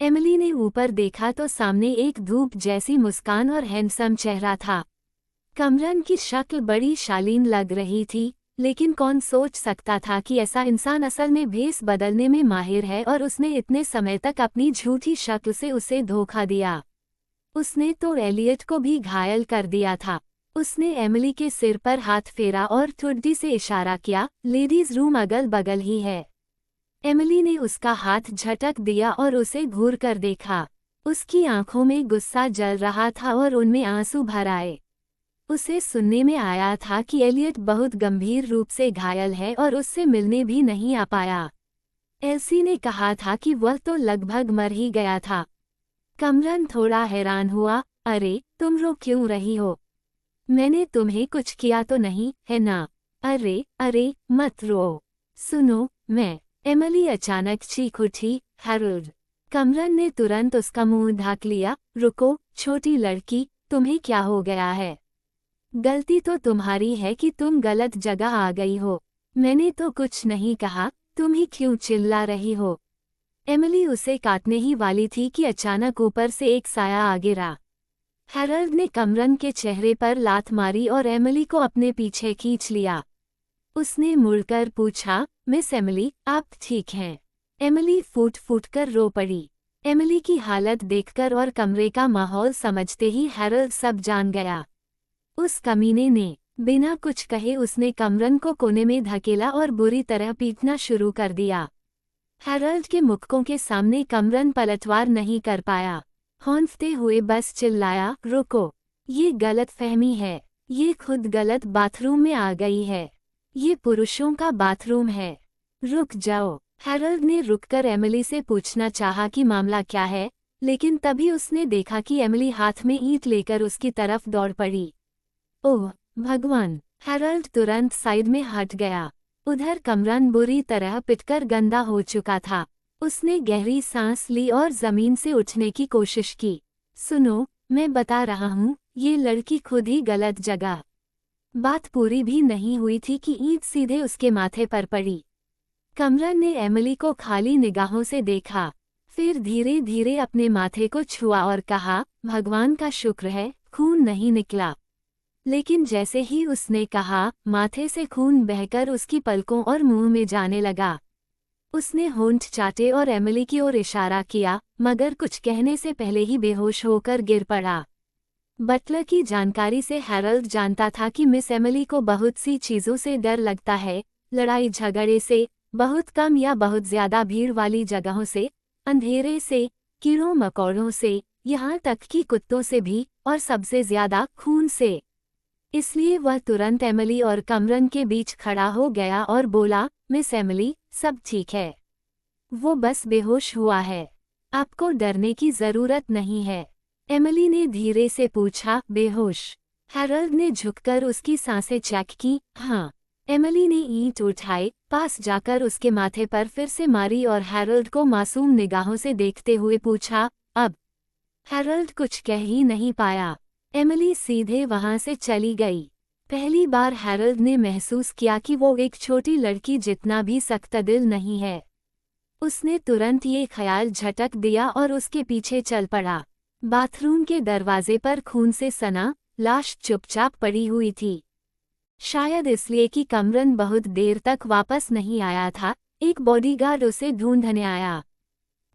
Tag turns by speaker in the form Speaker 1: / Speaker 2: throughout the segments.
Speaker 1: Emily ने ऊपर देखा तो सामने एक धूप जैसी मुस्कान और हैंडसम चेहरा था। कमरन की शक्ल बड़ी शालीन लग रही थी, लेकिन कौन सोच सकता था कि ऐसा इंसान असल में भेस बदलने में माहिर है और उसने इतने समय तक अपनी झूठी शक्ल से उसे धोखा दिया। उसने तो एलियट को भी घायल कर दिया था। उसने एमिली के सिर पर हाथ फेरा और ठुड्डी से इशारा किया, लेडीज रूम अगल बगल ही है। एमिली ने उसका हाथ झटक दिया और उसे घूर कर देखा। उसकी आंखों में गुस्सा जल रहा था और उनमें आंसू भर आए। उसे सुनने में आया था कि एलियट बहुत गंभीर रूप से घायल है और उससे मिलने भी नहीं आ पाया। एल्सी ने कहा था कि वह तो लगभग मर ही गया था। कमरन थोड़ा हैरान हुआ। अरे, तुम रो क्यों रही हो? मैंने तुम्हें कुछ किया तो नहीं, है ना? अरे अरे, मत रो। सुनो, मैं। एमिली अचानक चीख उठी, हैरोल्ड। कमरन ने तुरंत उसका मुंह ढक लिया। रुको, छोटी लड़की, तुम्हें क्या हो गया है? गलती तो तुम्हारी है कि तुम गलत जगह आ गई हो। मैंने तो कुछ नहीं कहा, तुम ही क्यों चिल्ला रही हो? एमिली उसे काटने ही वाली थी कि अचानक ऊपर से एक साया आ गिरा। हैरोल्ड ने कमरन के चेहरे पर लात मारी और एमिली को अपने पीछे खींच लिया। उसने मुड़कर पूछा, मिस एमिली, आप ठीक हैं? एमिली फूट फूट कर रो पड़ी। एमिली की हालत देखकर और कमरे का माहौल समझते ही हैरोल्ड सब जान गया। उस कमीने ने बिना कुछ कहे उसने कमरन को कोने में धकेला और बुरी तरह पीटना शुरू कर दिया। हैरोल्ड के मुक्कों के सामने कमरन पलटवार नहीं कर पाया। हौंफते हुए बस चिल्लाया, रुको, ये गलतफहमी है। ये खुद गलत बाथरूम में आ गई है। ये पुरुषों का बाथरूम है। रुक जाओ। हैरोल्ड ने रुककर एमिली से पूछना चाहा कि मामला क्या है, लेकिन तभी उसने देखा कि एमिली हाथ में ईंट लेकर उसकी तरफ दौड़ पड़ी। ओह भगवान! हैरोल्ड तुरंत साइड में हट गया। उधर कमरन बुरी तरह पिटकर गंदा हो चुका था। उसने गहरी सांस ली और जमीन से उठने की कोशिश की। सुनो, मैं बता रहा हूँ, ये लड़की खुद ही गलत जगह। बात पूरी भी नहीं हुई थी कि ईंट सीधे उसके माथे पर पड़ी। कमरन ने एमिली को खाली निगाहों से देखा, फिर धीरे धीरे अपने माथे को छुआ और कहा, भगवान का शुक्र है, खून नहीं निकला। लेकिन जैसे ही उसने कहा, माथे से खून बहकर उसकी पलकों और मुंह में जाने लगा। उसने होंठ चाटे और एमिली की ओर इशारा किया, मगर कुछ कहने से पहले ही बेहोश होकर गिर पड़ा। बटलर की जानकारी से हैरोल्ड जानता था कि मिस एमिली को बहुत सी चीज़ों से डर लगता है, लड़ाई झगड़े से, बहुत कम या बहुत ज़्यादा भीड़ वाली जगहों से, अंधेरे से, कीड़ों मकोड़ों से, यहाँ तक कि कुत्तों से भी, और सबसे ज़्यादा खून से। इसलिए वह तुरंत एमिली और कमरन के बीच खड़ा हो गया और बोला, मिस एमिली, सब ठीक है। वो बस बेहोश हुआ है। आपको डरने की ज़रूरत नहीं है। एमिली ने धीरे से पूछा, बेहोश? हैरोल्ड ने झुककर उसकी सांसें चेक की। हाँ। एमिली ने ईंट उठाई, पास जाकर उसके माथे पर फिर से मारी और हैरोल्ड को मासूम निगाहों से देखते हुए पूछा, अब? हैरोल्ड कुछ कह ही नहीं पाया। एमिली सीधे वहां से चली गई। पहली बार हैरोल्ड ने महसूस किया कि वो एक छोटी लड़की जितना भी सख्तदिल नहीं है। उसने तुरंत ये ख्याल झटक दिया और उसके पीछे चल पड़ा। बाथरूम के दरवाजे पर खून से सना लाश चुपचाप पड़ी हुई थी। शायद इसलिए कि कमरन बहुत देर तक वापस नहीं आया था, एक बॉडीगार्ड उसे ढूंढने आया।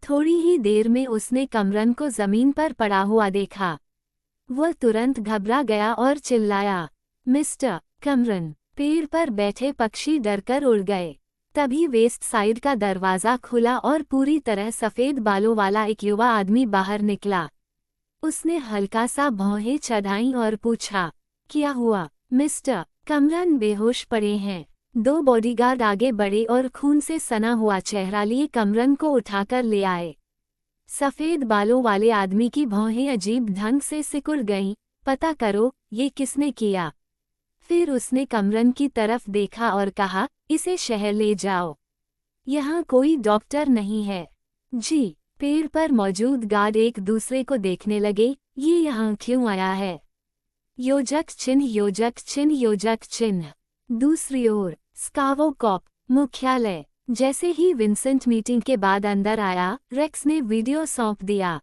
Speaker 1: थोड़ी ही देर में उसने कमरन को जमीन पर पड़ा हुआ देखा। वह तुरंत घबरा गया और चिल्लाया, मिस्टर कमरन! पेड़ पर बैठे पक्षी डरकर उड़ गए। तभी वेस्ट साइड का दरवाज़ा खुला और पूरी तरह सफ़ेद बालों वाला एक युवा आदमी बाहर निकला। उसने हल्का सा भौहें चढ़ाईं और पूछा, क्या हुआ मिस्टर? कमरन बेहोश पड़े हैं। दो बॉडीगार्ड आगे बढ़े और खून से सना हुआ चेहरा लिए कमरन को उठाकर ले आए। सफ़ेद बालों वाले आदमी की भौहें अजीब ढंग से सिकुड़ गईं। पता करो, ये किसने किया? फिर उसने कमरन की तरफ देखा और कहा, इसे शहर ले जाओ। यहाँ कोई डॉक्टर नहीं है। जी। पेड़ पर मौजूद गार्ड एक दूसरे को देखने लगे, ये यहाँ क्यों आया है? योजक चिन्ह, योजक चिन्ह, योजक चिन्ह। दूसरी ओर स्कावो कॉप मुख्यालय। जैसे ही विंसेंट मीटिंग के बाद अंदर आया, रेक्स ने वीडियो सौंप दिया।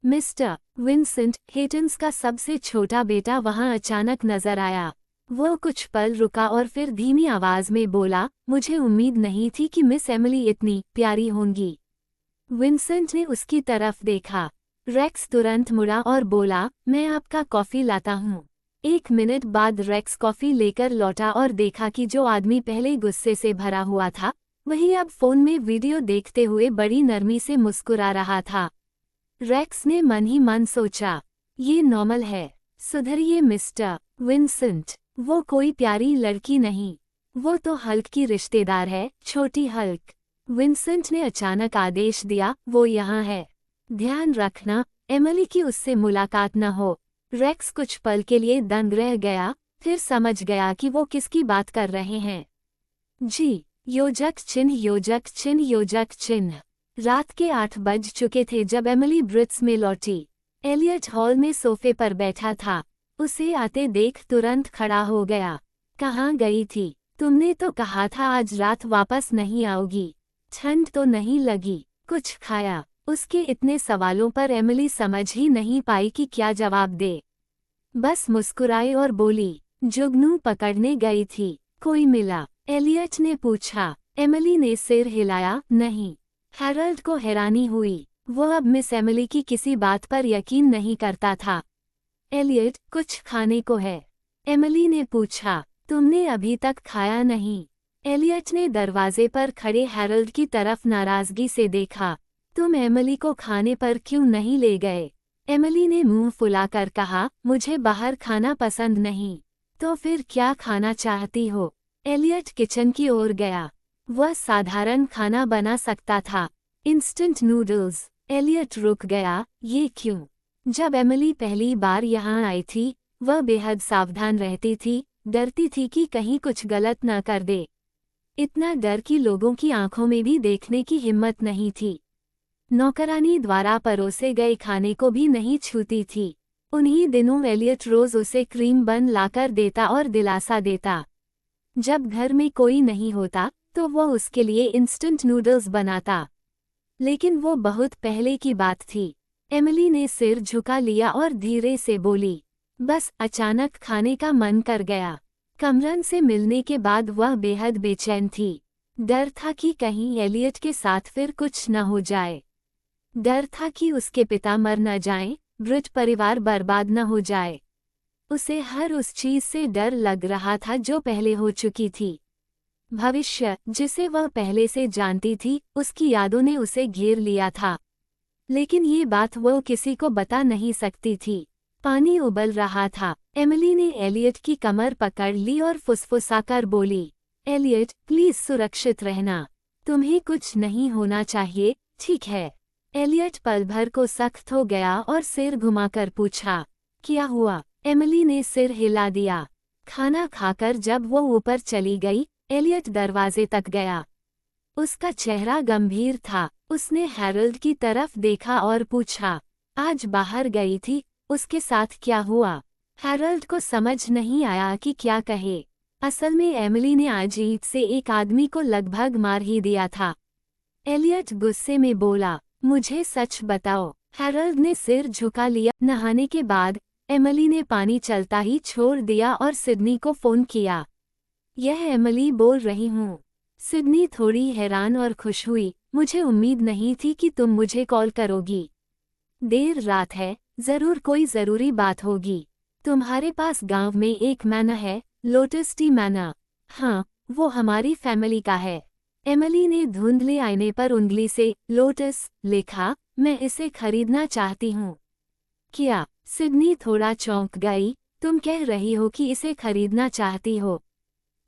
Speaker 1: मिस्टर विंसेंट, हेटन्स का सबसे छोटा बेटा वहां अचानक नजर आया। वो कुछ पल रुका और फिर धीमी आवाज में बोला, मुझे उम्मीद नहीं थी कि मिस एमिली इतनी प्यारी होंगी। विंसेंट ने उसकी तरफ देखा। रेक्स तुरंत मुड़ा और बोला, मैं आपका कॉफी लाता हूँ। 1 मिनट बाद रेक्स कॉफी लेकर लौटा और देखा कि जो आदमी पहले गुस्से से भरा हुआ था, वही अब फोन में वीडियो देखते हुए बड़ी नरमी से मुस्कुरा रहा था। रेक्स ने मन ही मन सोचा, ये नॉर्मल है, सुधरिए मिस्टर विंसेंट। वो कोई प्यारी लड़की नहीं, वो तो हल्क की रिश्तेदार है, छोटी हल्क। विंसेंट ने अचानक आदेश दिया, वो यहाँ है। ध्यान रखना, एमिली की उससे मुलाकात न हो। रेक्स कुछ पल के लिए दंग रह गया, फिर समझ गया कि वो किसकी बात कर रहे हैं। जी, योजक चिन्ह योजक चिन्ह योजक चिन्ह। रात के 8 बज चुके थे जब एमिली ब्रिट्स में लौटी। एलियट हॉल में सोफे पर बैठा था। उसे आते देख तुरंत खड़ा हो गया। कहाँ गई थी? तुमने तो कहा था आज रात वापस नहीं आओगी। ठंड तो नहीं लगी? कुछ खाया? उसके इतने सवालों पर एमिली समझ ही नहीं पाई कि क्या जवाब दे। बस मुस्कुराई और बोली, जुगनू पकड़ने गई थी। कोई मिला? एलियट ने पूछा। एमिली ने सिर हिलाया, नहीं। हैरोल्ड को हैरानी हुई। वो अब मिस एमिली की किसी बात पर यकीन नहीं करता था। एलियट, कुछ खाने को है? एमिली ने पूछा। तुमने अभी तक खाया नहीं? एलियट ने दरवाजे पर खड़े हैरोल्ड की तरफ नाराजगी से देखा। तुम एमिली को खाने पर क्यों नहीं ले गए? एमिली ने मुंह फुलाकर कहा, मुझे बाहर खाना पसंद नहीं। तो फिर क्या खाना चाहती हो? एलियट किचन की ओर गया। वह साधारण खाना बना सकता था, इंस्टेंट नूडल्स। एलियट रुक गया, ये क्यों? जब एमिली पहली बार यहाँ आई थी, वह बेहद सावधान रहती थी, डरती थी कि कहीं कुछ गलत न कर दे। इतना डर कि लोगों की आंखों में भी देखने की हिम्मत नहीं थी। नौकरानी द्वारा परोसे गए खाने को भी नहीं छूती थी। उन्हीं दिनों एलियट रोज उसे क्रीम बन लाकर देता और दिलासा देता। जब घर में कोई नहीं होता तो वह उसके लिए इंस्टेंट नूडल्स बनाता। लेकिन वो बहुत पहले की बात थी। एमिली ने सिर झुका लिया और धीरे से बोली, बस अचानक खाने का मन कर गया। कमरन से मिलने के बाद वह बेहद बेचैन थी। डर था कि कहीं एलियट के साथ फिर कुछ न हो जाए। डर था कि उसके पिता मर न जाएं, ब्रिट परिवार बर्बाद न हो जाए। उसे हर उस चीज से डर लग रहा था जो पहले हो चुकी थी। भविष्य, जिसे वह पहले से जानती थी, उसकी यादों ने उसे घेर लिया था। लेकिन ये बात वो किसी को बता नहीं सकती थी। पानी उबल रहा था। एमिली ने एलियट की कमर पकड़ ली और फुसफुसाकर बोली, एलियट, प्लीज सुरक्षित रहना। तुम्हें कुछ नहीं होना चाहिए, ठीक है? एलियट पल भर को सख्त हो गया और सिर घुमाकर पूछा, क्या हुआ? एमिली ने सिर हिला दिया। खाना खाकर जब वो ऊपर चली गई, एलियट दरवाजे तक गया। उसका चेहरा गंभीर था। उसने हैरोल्ड की तरफ देखा और पूछा, आज बाहर गई थी, उसके साथ क्या हुआ? हैरोल्ड को समझ नहीं आया कि क्या कहे। असल में एमिली ने आज ईद से एक आदमी को लगभग मार ही दिया था। एलियट गुस्से में बोला, मुझे सच बताओ। हैरोल्ड ने सिर झुका लिया। नहाने के बाद एमिली ने पानी चलता ही छोड़ दिया और सिडनी को फोन किया। यह एमिली बोल रही हूँ। सिडनी थोड़ी हैरान और खुश हुई। मुझे उम्मीद नहीं थी कि तुम मुझे कॉल करोगी। देर रात है, जरूर कोई जरूरी बात होगी। तुम्हारे पास गांव में एक मैना है, लोटस टी मैना। हाँ, वो हमारी फैमिली का है। एमिली ने धुंधले आईने पर उंगली से लोटस लिखा। मैं इसे खरीदना चाहती हूँ। क्या? सिडनी थोड़ा चौंक गई। तुम कह रही हो कि इसे खरीदना चाहती हो?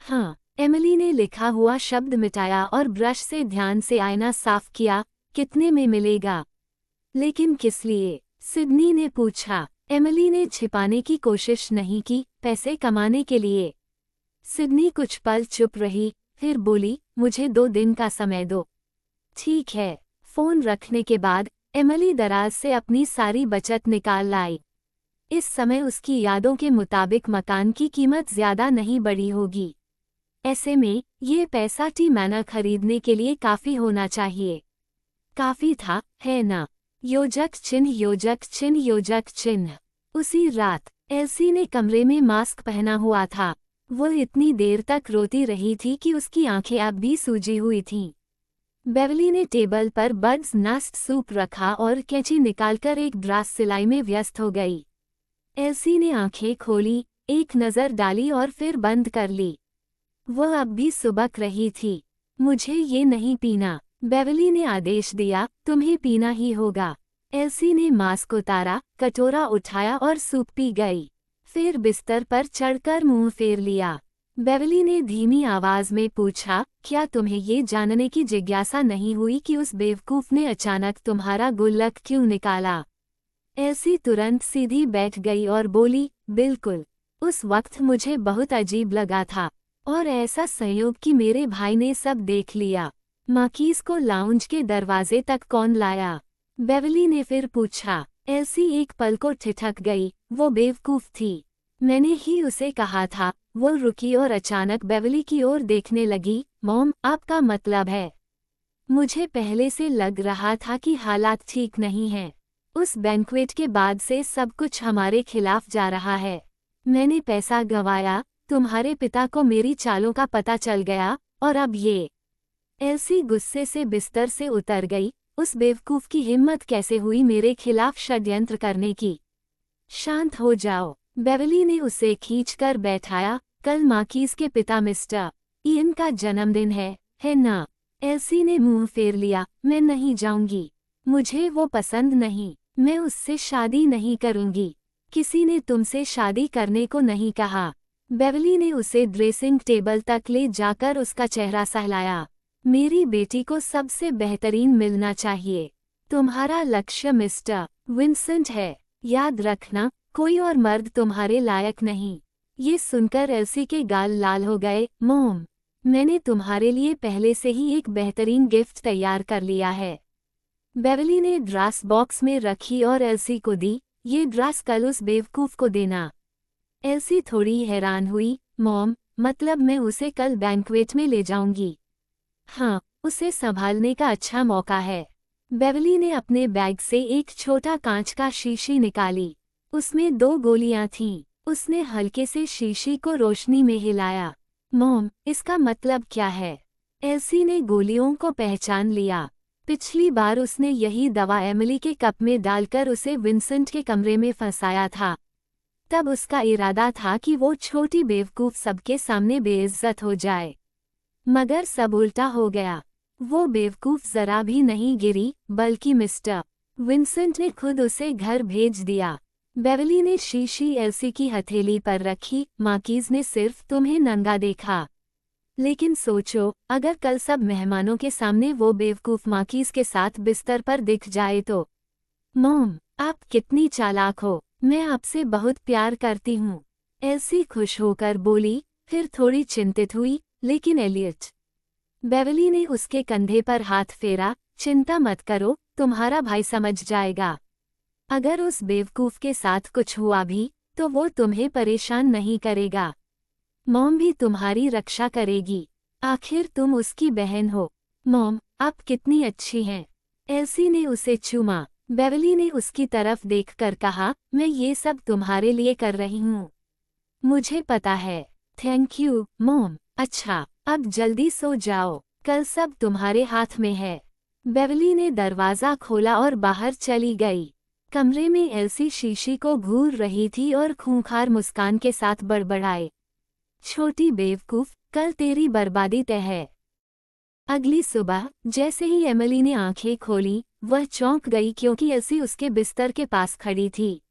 Speaker 1: हाँ। एमिली ने लिखा हुआ शब्द मिटाया और ब्रश से ध्यान से आईना साफ किया। कितने में मिलेगा? लेकिन किस लिए? सिडनी ने पूछा। एमिली ने छिपाने की कोशिश नहीं की, पैसे कमाने के लिए। सिडनी कुछ पल चुप रही, फिर बोली, मुझे 2 दिन का समय दो। ठीक है। फोन रखने के बाद एमिली दराज से अपनी सारी बचत निकाल लाई। इस समय उसकी यादों के मुताबिक मकान की कीमत ज्यादा नहीं बढ़ी होगी। ऐसे में ये पैसा टी मैना खरीदने के लिए काफी होना चाहिए। काफी था, है ना? योजक चिन्ह योजक चिन्ह योजक चिन्ह। उसी रात एल्सी ने कमरे में मास्क पहना हुआ था। वो इतनी देर तक रोती रही थी कि उसकी आंखें अब भी सूजी हुई थीं। बेवली ने टेबल पर बर्ड्स नेस्ट सूप रखा और कैंची निकालकर एक ड्रेस सिलाई में व्यस्त हो गई। एल्सी ने आंखें खोली, एक नज़र डाली और फिर बंद कर ली। वह अब भी सुबक रही थी। मुझे ये नहीं पीना, बेवली ने आदेश दिया। तुम्हें पीना ही होगा। एल्सी ने मास्क उतारा, कटोरा उठाया और सूप पी गई। फिर बिस्तर पर चढ़कर मुंह फेर लिया। बेवली ने धीमी आवाज में पूछा, क्या तुम्हें ये जानने की जिज्ञासा नहीं हुई कि उस बेवकूफ ने अचानक तुम्हारा गुल्लक क्यों निकाला? एल्सी तुरंत सीधी बैठ गई और बोली, बिल्कुल। उस वक्त मुझे बहुत अजीब लगा था, और ऐसा संयोग कि मेरे भाई ने सब देख लिया। मार्कीज को लाउंज के दरवाजे तक कौन लाया? बेवली ने फिर पूछा। एल्सी एक पल को ठिठक गई। वो बेवकूफ थी, मैंने ही उसे कहा था। वो रुकी और अचानक बेवली की ओर देखने लगी। मॉम, आपका मतलब है? मुझे पहले से लग रहा था कि हालात ठीक नहीं हैं। उस बैंक्वेट के बाद से सब कुछ हमारे खिलाफ जा रहा है। मैंने पैसा गंवाया, तुम्हारे पिता को मेरी चालों का पता चल गया, और अब ये। एल्सी गुस्से से बिस्तर से उतर गई। उस बेवकूफ की हिम्मत कैसे हुई मेरे खिलाफ षड्यंत्र करने की? शांत हो जाओ, बेवली ने उसे खींचकर बैठाया। कल मार्कीज के पिता मिस्टर इयन का जन्मदिन है ना? एल्सी ने मुंह फेर लिया। मैं नहीं जाऊंगी, मुझे वो पसंद नहीं। मैं उससे शादी नहीं करूंगी। किसी ने तुमसे शादी करने को नहीं कहा। बेवली ने उसे ड्रेसिंग टेबल तक ले जाकर उसका चेहरा सहलाया। मेरी बेटी को सबसे बेहतरीन मिलना चाहिए। तुम्हारा लक्ष्य मिस्टर विंसेंट है, याद रखना। कोई और मर्द तुम्हारे लायक नहीं। ये सुनकर एल्सी के गाल लाल हो गए। मॉम, मैंने तुम्हारे लिए पहले से ही एक बेहतरीन गिफ्ट तैयार कर लिया है। बेवली ने ड्रेस बॉक्स में रखी और एल्सी को दी। ये ड्रेस कल उस बेवकूफ को देना। एल्सी थोड़ी हैरान हुई। मॉम, मतलब मैं उसे कल बैंक्वेट में ले जाऊंगी? हाँ, उसे संभालने का अच्छा मौका है। बेवली ने अपने बैग से एक छोटा कांच का शीशी निकाली। उसमें 2 गोलियां थीं। उसने हल्के से शीशी को रोशनी में हिलाया। मॉम, इसका मतलब क्या है? एल्सी ने गोलियों को पहचान लिया। पिछली बार उसने यही दवा एमिली के कप में डालकर उसे विंसेंट के कमरे में फंसाया था। तब उसका इरादा था कि वो छोटी बेवकूफ सबके सामने बेइज्जत हो जाए। मगर सब उल्टा हो गया। वो बेवकूफ जरा भी नहीं गिरी, बल्कि मिस्टर विंसेंट ने खुद उसे घर भेज दिया। बेवली ने शीशी एल्सी की हथेली पर रखी। मार्कीज ने सिर्फ तुम्हें नंगा देखा, लेकिन सोचो, अगर कल सब मेहमानों के सामने वो बेवकूफ मार्कीज के साथ बिस्तर पर दिख जाए तो? मॉम, आप कितनी चालाक हो। मैं आपसे बहुत प्यार करती हूँ। एल्सी खुश होकर बोली, फिर थोड़ी चिंतित हुई। लेकिन एलियट। बेवली ने उसके कंधे पर हाथ फेरा। चिंता मत करो, तुम्हारा भाई समझ जाएगा। अगर उस बेवकूफ के साथ कुछ हुआ भी, तो वो तुम्हें परेशान नहीं करेगा। मॉम भी तुम्हारी रक्षा करेगी। आखिर तुम उसकी बहन हो। मॉम, आप कितनी अच्छी हैं। एल्सी ने उसे चूमा। बेवली ने उसकी तरफ देखकर कहा, मैं ये सब तुम्हारे लिए कर रही हूँ। मुझे पता है। Thank you, mom. अच्छा, अब जल्दी सो जाओ, कल सब तुम्हारे हाथ में है। बेवली ने दरवाज़ा खोला और बाहर चली गई। कमरे में एल्सी शीशी को घूर रही थी और खूंखार मुस्कान के साथ बड़बड़ाए, छोटी बेवकूफ, कल तेरी बर्बादी तय है। अगली सुबह जैसे ही एमिली ने आंखें खोली, वह चौंक गई क्योंकि एल्सी उसके बिस्तर के पास खड़ी थी।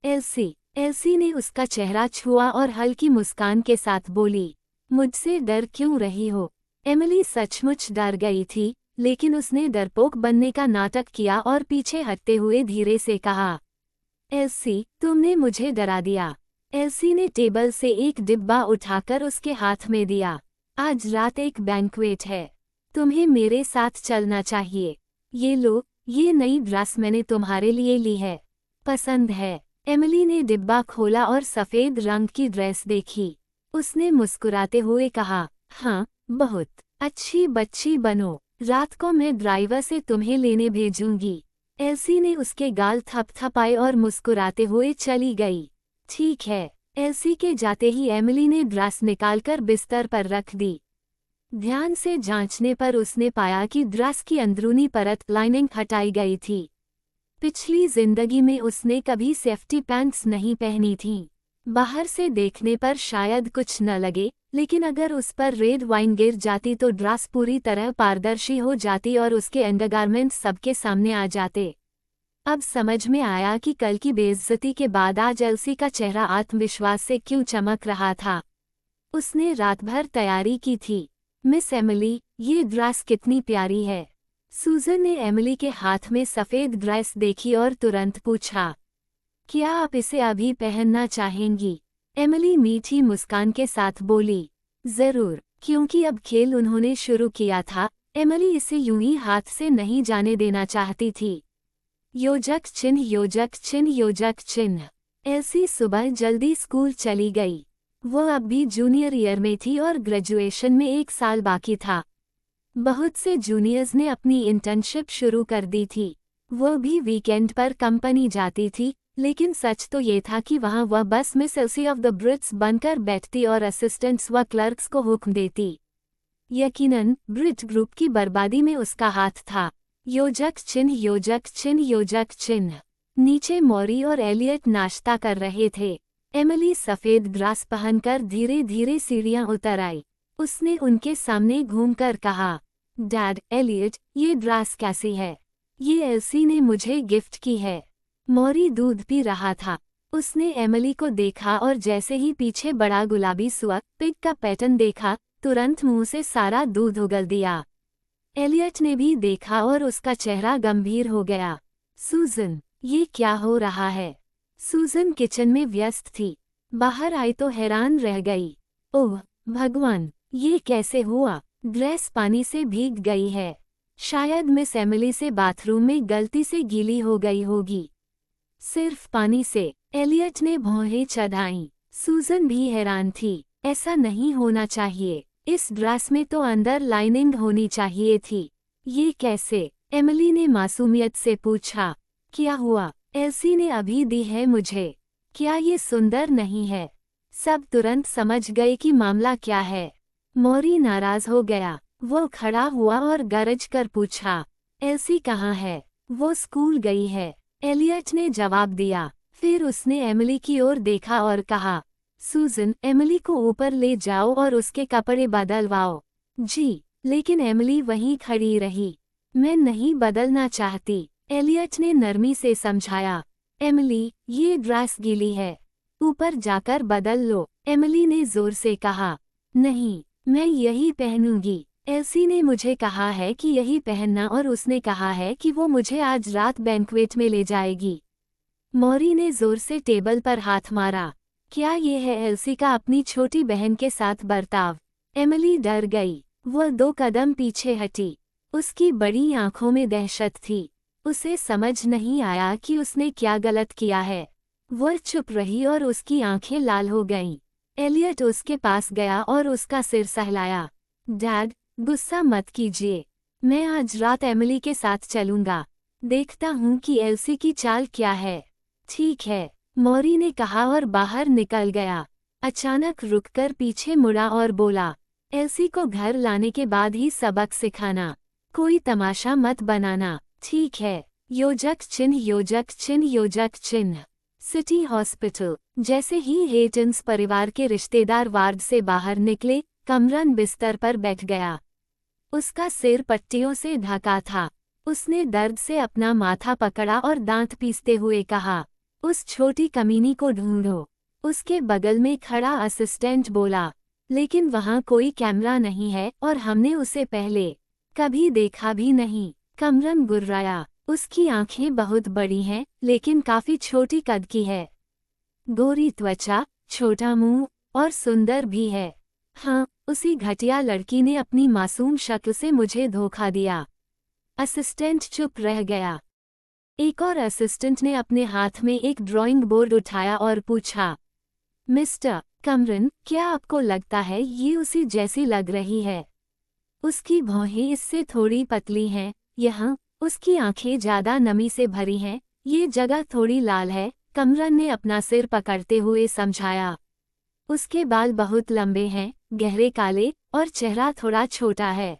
Speaker 1: एल्सी ने उसका चेहरा छुआ और हल्की मुस्कान के साथ बोली, मुझसे डर क्यों रही हो? एमिली सचमुच डर गई थी, लेकिन उसने डरपोक बनने का नाटक किया और पीछे हटते हुए धीरे से कहा, एल्सी, तुमने मुझे डरा दिया। एल्सी ने टेबल से एक डिब्बा उठाकर उसके हाथ में दिया। आज रात एक बैंक्वेट है, तुम्हें मेरे साथ चलना चाहिए। ये लो, ये नई ड्रेस मैंने तुम्हारे लिए ली है, पसंद है? एमिली ने डिब्बा खोला और सफ़ेद रंग की ड्रेस देखी। उसने मुस्कुराते हुए कहा, हाँ, बहुत अच्छी बच्ची बनो, रात को मैं ड्राइवर से तुम्हें लेने भेजूंगी। एल्सी ने उसके गाल थपथपाए और मुस्कुराते हुए चली गई। ठीक है। एल्सी के जाते ही एमिली ने ड्रेस निकालकर बिस्तर पर रख दी। ध्यान से जांचने पर उसने पाया कि ड्रेस की अंदरूनी परत लाइनिंग हटाई गई थी। पिछली जिंदगी में उसने कभी सेफ्टी पैंट्स नहीं पहनी थीं। बाहर से देखने पर शायद कुछ न लगे, लेकिन अगर उस पर रेड वाइन गिर जाती तो ड्रेस पूरी तरह पारदर्शी हो जाती और उसके अंडरगारमेंट्स सबके सामने आ जाते। अब समझ में आया कि कल की बेइज्जती के बाद आज एल्सी का चेहरा आत्मविश्वास से क्यों चमक रहा था। उसने रात भर तैयारी की थी। मिस एमिली, ये ड्रेस कितनी प्यारी है। सूजन ने एमिली के हाथ में सफ़ेद ड्रेस देखी और तुरंत पूछा, क्या आप इसे अभी पहनना चाहेंगी? एमिली मीठी मुस्कान के साथ बोली, जरूर, क्योंकि अब खेल उन्होंने शुरू किया था। एमिली इसे यूं ही हाथ से नहीं जाने देना चाहती थी। योजक चिन्ह, योजक चिन्ह, योजक चिन्ह। एल्सी सुबह जल्दी स्कूल चली गई। वो अब भी जूनियर ईयर में थी और ग्रेजुएशन में 1 साल बाकी था। बहुत से जूनियर्स ने अपनी इंटर्नशिप शुरू कर दी थी। वो भी वीकेंड पर कंपनी जाती थी, लेकिन सच तो ये था कि वहाँ वह बस miss LC of the Brits बनकर बैठती और असिस्टेंट्स व क्लर्क्स को हुक्म देती। यकीनन ब्रिट ग्रुप की बर्बादी में उसका हाथ था। योजक चिन्ह, योजक चिन्ह, योजक चिन्ह। नीचे मॉरी और एलियट नाश्ता कर रहे थे। एमिली सफ़ेद ड्रेस पहनकर धीरे धीरे सीढ़ियाँ उतर आई। उसने उनके सामने घूमकर कहा, डैड, एलियट, ये ड्रेस कैसी है? ये एल्सी ने मुझे गिफ्ट की है। मॉरी दूध पी रहा था। उसने एमिली को देखा और जैसे ही पीछे बड़ा गुलाबी सुअर पिग का पैटर्न देखा, तुरंत मुंह से सारा दूध उगल दिया। एलियट ने भी देखा और उसका चेहरा गंभीर हो गया। सूजन, ये क्या हो रहा है? सूजन किचन में व्यस्त थी। बाहर आई तो हैरान रह गई। ओह भगवान, ये कैसे हुआ? ड्रेस पानी से भीग गई है। शायद मिस एमिली से बाथरूम में गलती से गीली हो गई होगी। सिर्फ पानी से? एलियट ने भौहें चढ़ाईं। सूजन भी हैरान थी। ऐसा नहीं होना चाहिए। इस ड्रेस में तो अंदर लाइनिंग होनी चाहिए थी। ये कैसे? एमिली ने मासूमियत से पूछा। क्या हुआ? एल्सी ने अभी दी है मुझे। क्या ये सुंदर नहीं है? सब तुरंत समझ गए कि मामला क्या है। मॉरी नाराज हो गया। वो खड़ा हुआ और गरज कर पूछा, एल्सी कहाँ है? वो स्कूल गई है, एलियट ने जवाब दिया। फिर उसने एमिली की ओर देखा और कहा, सूजन, एमिली को ऊपर ले जाओ और उसके कपड़े बदलवाओ। जी, लेकिन एमिली वहीं खड़ी रही। मैं नहीं बदलना चाहती, एलियट ने नरमी से समझाया। एमिली, ये ड्रेस गीली है, ऊपर जाकर बदल लो, एमिली ने जोर से कहा। नहीं, मैं यही पहनूंगी। एल्सी ने मुझे कहा है कि यही पहनना और उसने कहा है कि वो मुझे आज रात बैंक्वेट में ले जाएगी। मॉरी ने जोर से टेबल पर हाथ मारा। क्या ये है एल्सी का अपनी छोटी बहन के साथ बर्ताव? एमिली डर गई। वह 2 कदम पीछे हटी। उसकी बड़ी आंखों में दहशत थी। उसे समझ नहीं आया कि उसने क्या गलत किया है। वह चुप रही और उसकी आंखें लाल हो गईं। एलियट उसके पास गया और उसका सिर सहलाया। डैड, गुस्सा मत कीजिए। मैं आज रात एमिली के साथ चलूंगा। देखता हूँ कि एल्सी की चाल क्या है। ठीक है, मॉरी ने कहा और बाहर निकल गया। अचानक रुककर पीछे मुड़ा और बोला, एल्सी को घर लाने के बाद ही सबक सिखाना। कोई तमाशा मत बनाना, ठीक है? योजक चिन्ह, योजक चिन्ह, योजक चिन्ह। City hospital. जैसे ही हेटन्स परिवार के रिश्तेदार वार्ड से बाहर निकले, कमरन बिस्तर पर बैठ गया। उसका सिर पट्टियों से ढका था। उसने दर्द से अपना माथा पकड़ा और दांत पीसते हुए कहा, उस छोटी कमीनी को ढूंढो। उसके बगल में खड़ा असिस्टेंट बोला, लेकिन वहाँ कोई कैमरा नहीं है और हमने उसे पहले कभी देखा भी नहीं। कमरन गुर्राया। उसकी आंखें बहुत बड़ी हैं, लेकिन काफी छोटी कद की है। गोरी त्वचा, छोटा मुंह और सुंदर भी है। हाँ, उसी घटिया लड़की ने अपनी मासूम शक्ल से मुझे धोखा दिया। असिस्टेंट चुप रह गया। एक और असिस्टेंट ने अपने हाथ में एक ड्राइंग बोर्ड उठाया और पूछा, मिस्टर, कमरन, क्या आपको लगता है ये उसी जैसी लग रही है? उसकी भौहें इससे थोड़ी पतली हैं, यहाँ उसकी आंखें ज्यादा नमी से भरी हैं, ये जगह थोड़ी लाल है, कमरन ने अपना सिर पकड़ते हुए समझाया। उसके बाल बहुत लंबे हैं, गहरे काले, और चेहरा थोड़ा छोटा है।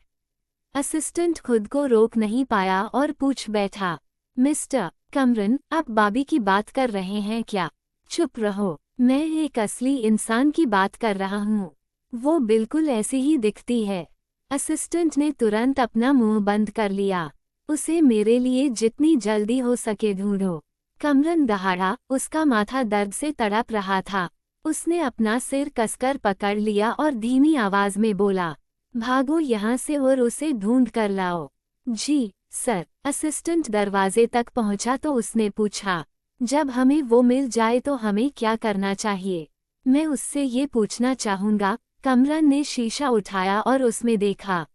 Speaker 1: असिस्टेंट खुद को रोक नहीं पाया और पूछ बैठा, मिस्टर कमरन, आप बाबी की बात कर रहे हैं क्या? चुप रहो, मैं एक असली इंसान की बात कर रहा हूँ। वो बिल्कुल ऐसी ही दिखती है। असिस्टेंट ने तुरंत अपना मुंह बंद कर लिया। उसे मेरे लिए जितनी जल्दी हो सके ढूंढो। कमरन दहाड़ा, उसका माथा दर्द से तड़प रहा था। उसने अपना सिर कसकर पकड़ लिया और धीमी आवाज में बोला, भागो यहाँ से और उसे ढूंढ कर लाओ। जी सर। असिस्टेंट दरवाजे तक पहुंचा तो उसने पूछा, जब हमें वो मिल जाए तो हमें क्या करना चाहिए? मैं उससे ये पूछना चाहूँगा। कमरन ने शीशा उठाया और उसमें देखा।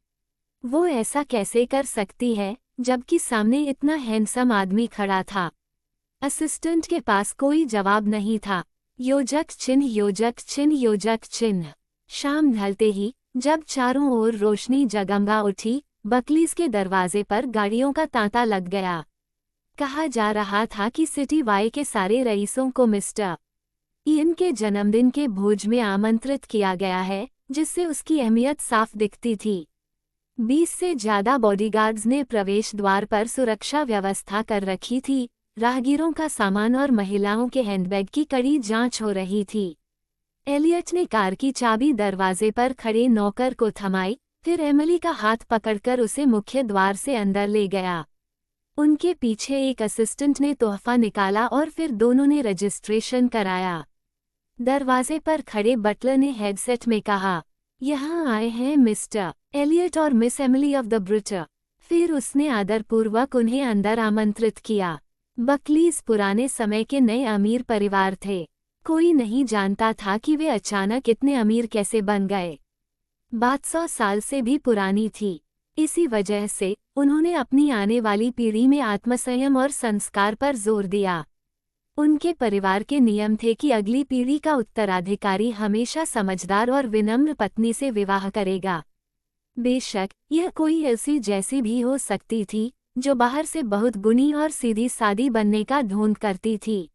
Speaker 1: वो ऐसा कैसे कर सकती है, जबकि सामने इतना हैंडसम आदमी खड़ा था? असिस्टेंट के पास कोई जवाब नहीं था। योजक चिन्ह, योजक चिन्ह, योजक चिन्ह। शाम ढलते ही, जब चारों ओर रोशनी जगमगा उठी, बकलीज के दरवाजे पर गाड़ियों का तांता लग गया। कहा जा रहा था कि सिटी वाई के सारे रईसों को मिस्टर इयन के जन्मदिन के भोज में आमंत्रित किया गया है, जिससे उसकी अहमियत साफ दिखती थी। 20 से ज्यादा बॉडीगार्ड्स ने प्रवेश द्वार पर सुरक्षा व्यवस्था कर रखी थी। राहगीरों का सामान और महिलाओं के हैंडबैग की कड़ी जांच हो रही थी। एलियट ने कार की चाबी दरवाजे पर खड़े नौकर को थमाई, फिर एमिली का हाथ पकड़कर उसे मुख्य द्वार से अंदर ले गया। उनके पीछे एक असिस्टेंट ने तोहफा निकाला और फिर दोनों ने रजिस्ट्रेशन कराया। दरवाजे पर खड़े बटलर ने हेडसेट में कहा, यहाँ आए हैं मिस्टर एलियट और मिस एमिली ऑफ द ब्रिटर। फिर उसने आदरपूर्वक उन्हें अंदर आमंत्रित किया। बकलीज पुराने समय के नए अमीर परिवार थे। कोई नहीं जानता था कि वे अचानक इतने अमीर कैसे बन गए। बात 100 साल से भी पुरानी थी। इसी वजह से उन्होंने अपनी आने वाली पीढ़ी में आत्मसंयम और संस्कार पर जोर दिया। उनके परिवार के नियम थे कि अगली पीढ़ी का उत्तराधिकारी हमेशा समझदार और विनम्र पत्नी से विवाह करेगा। बेशक यह कोई ऐसी जैसी भी हो सकती थी, जो बाहर से बहुत गुणी और सीधी सादी बनने का ढोंग करती थी।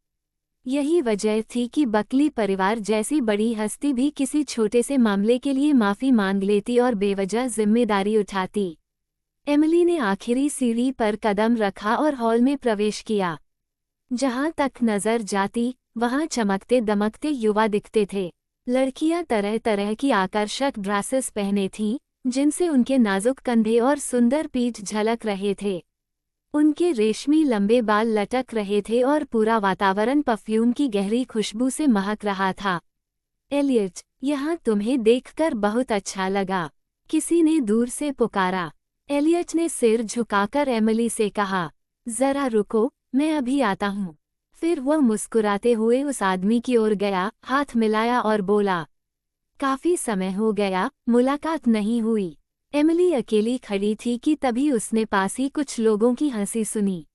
Speaker 1: यही वजह थी कि बकली परिवार जैसी बड़ी हस्ती भी किसी छोटे से मामले के लिए माफी मांग लेती और बेवजह जिम्मेदारी उठाती। एमिली ने आखिरी सीढ़ी पर कदम रखा और हॉल में प्रवेश किया। जहां तक नजर जाती, वहां चमकते दमकते युवा दिखते थे। लड़कियां तरह तरह की आकर्षक ड्रेसेस पहने थीं, जिनसे उनके नाजुक कंधे और सुंदर पीठ झलक रहे थे। उनके रेशमी लंबे बाल लटक रहे थे और पूरा वातावरण परफ्यूम की गहरी खुशबू से महक रहा था। एलियट, यहाँ तुम्हें देखकर बहुत अच्छा लगा, किसी ने दूर से पुकारा। एलियट ने सिर झुकाकर एमिली से कहा, जरा रुको, मैं अभी आता हूँ। फिर वह मुस्कुराते हुए उस आदमी की ओर गया, हाथ मिलाया और बोला, काफी समय हो गया, मुलाकात नहीं हुई। एमिली अकेली खड़ी थी कि तभी उसने पास ही कुछ लोगों की हंसी सुनी।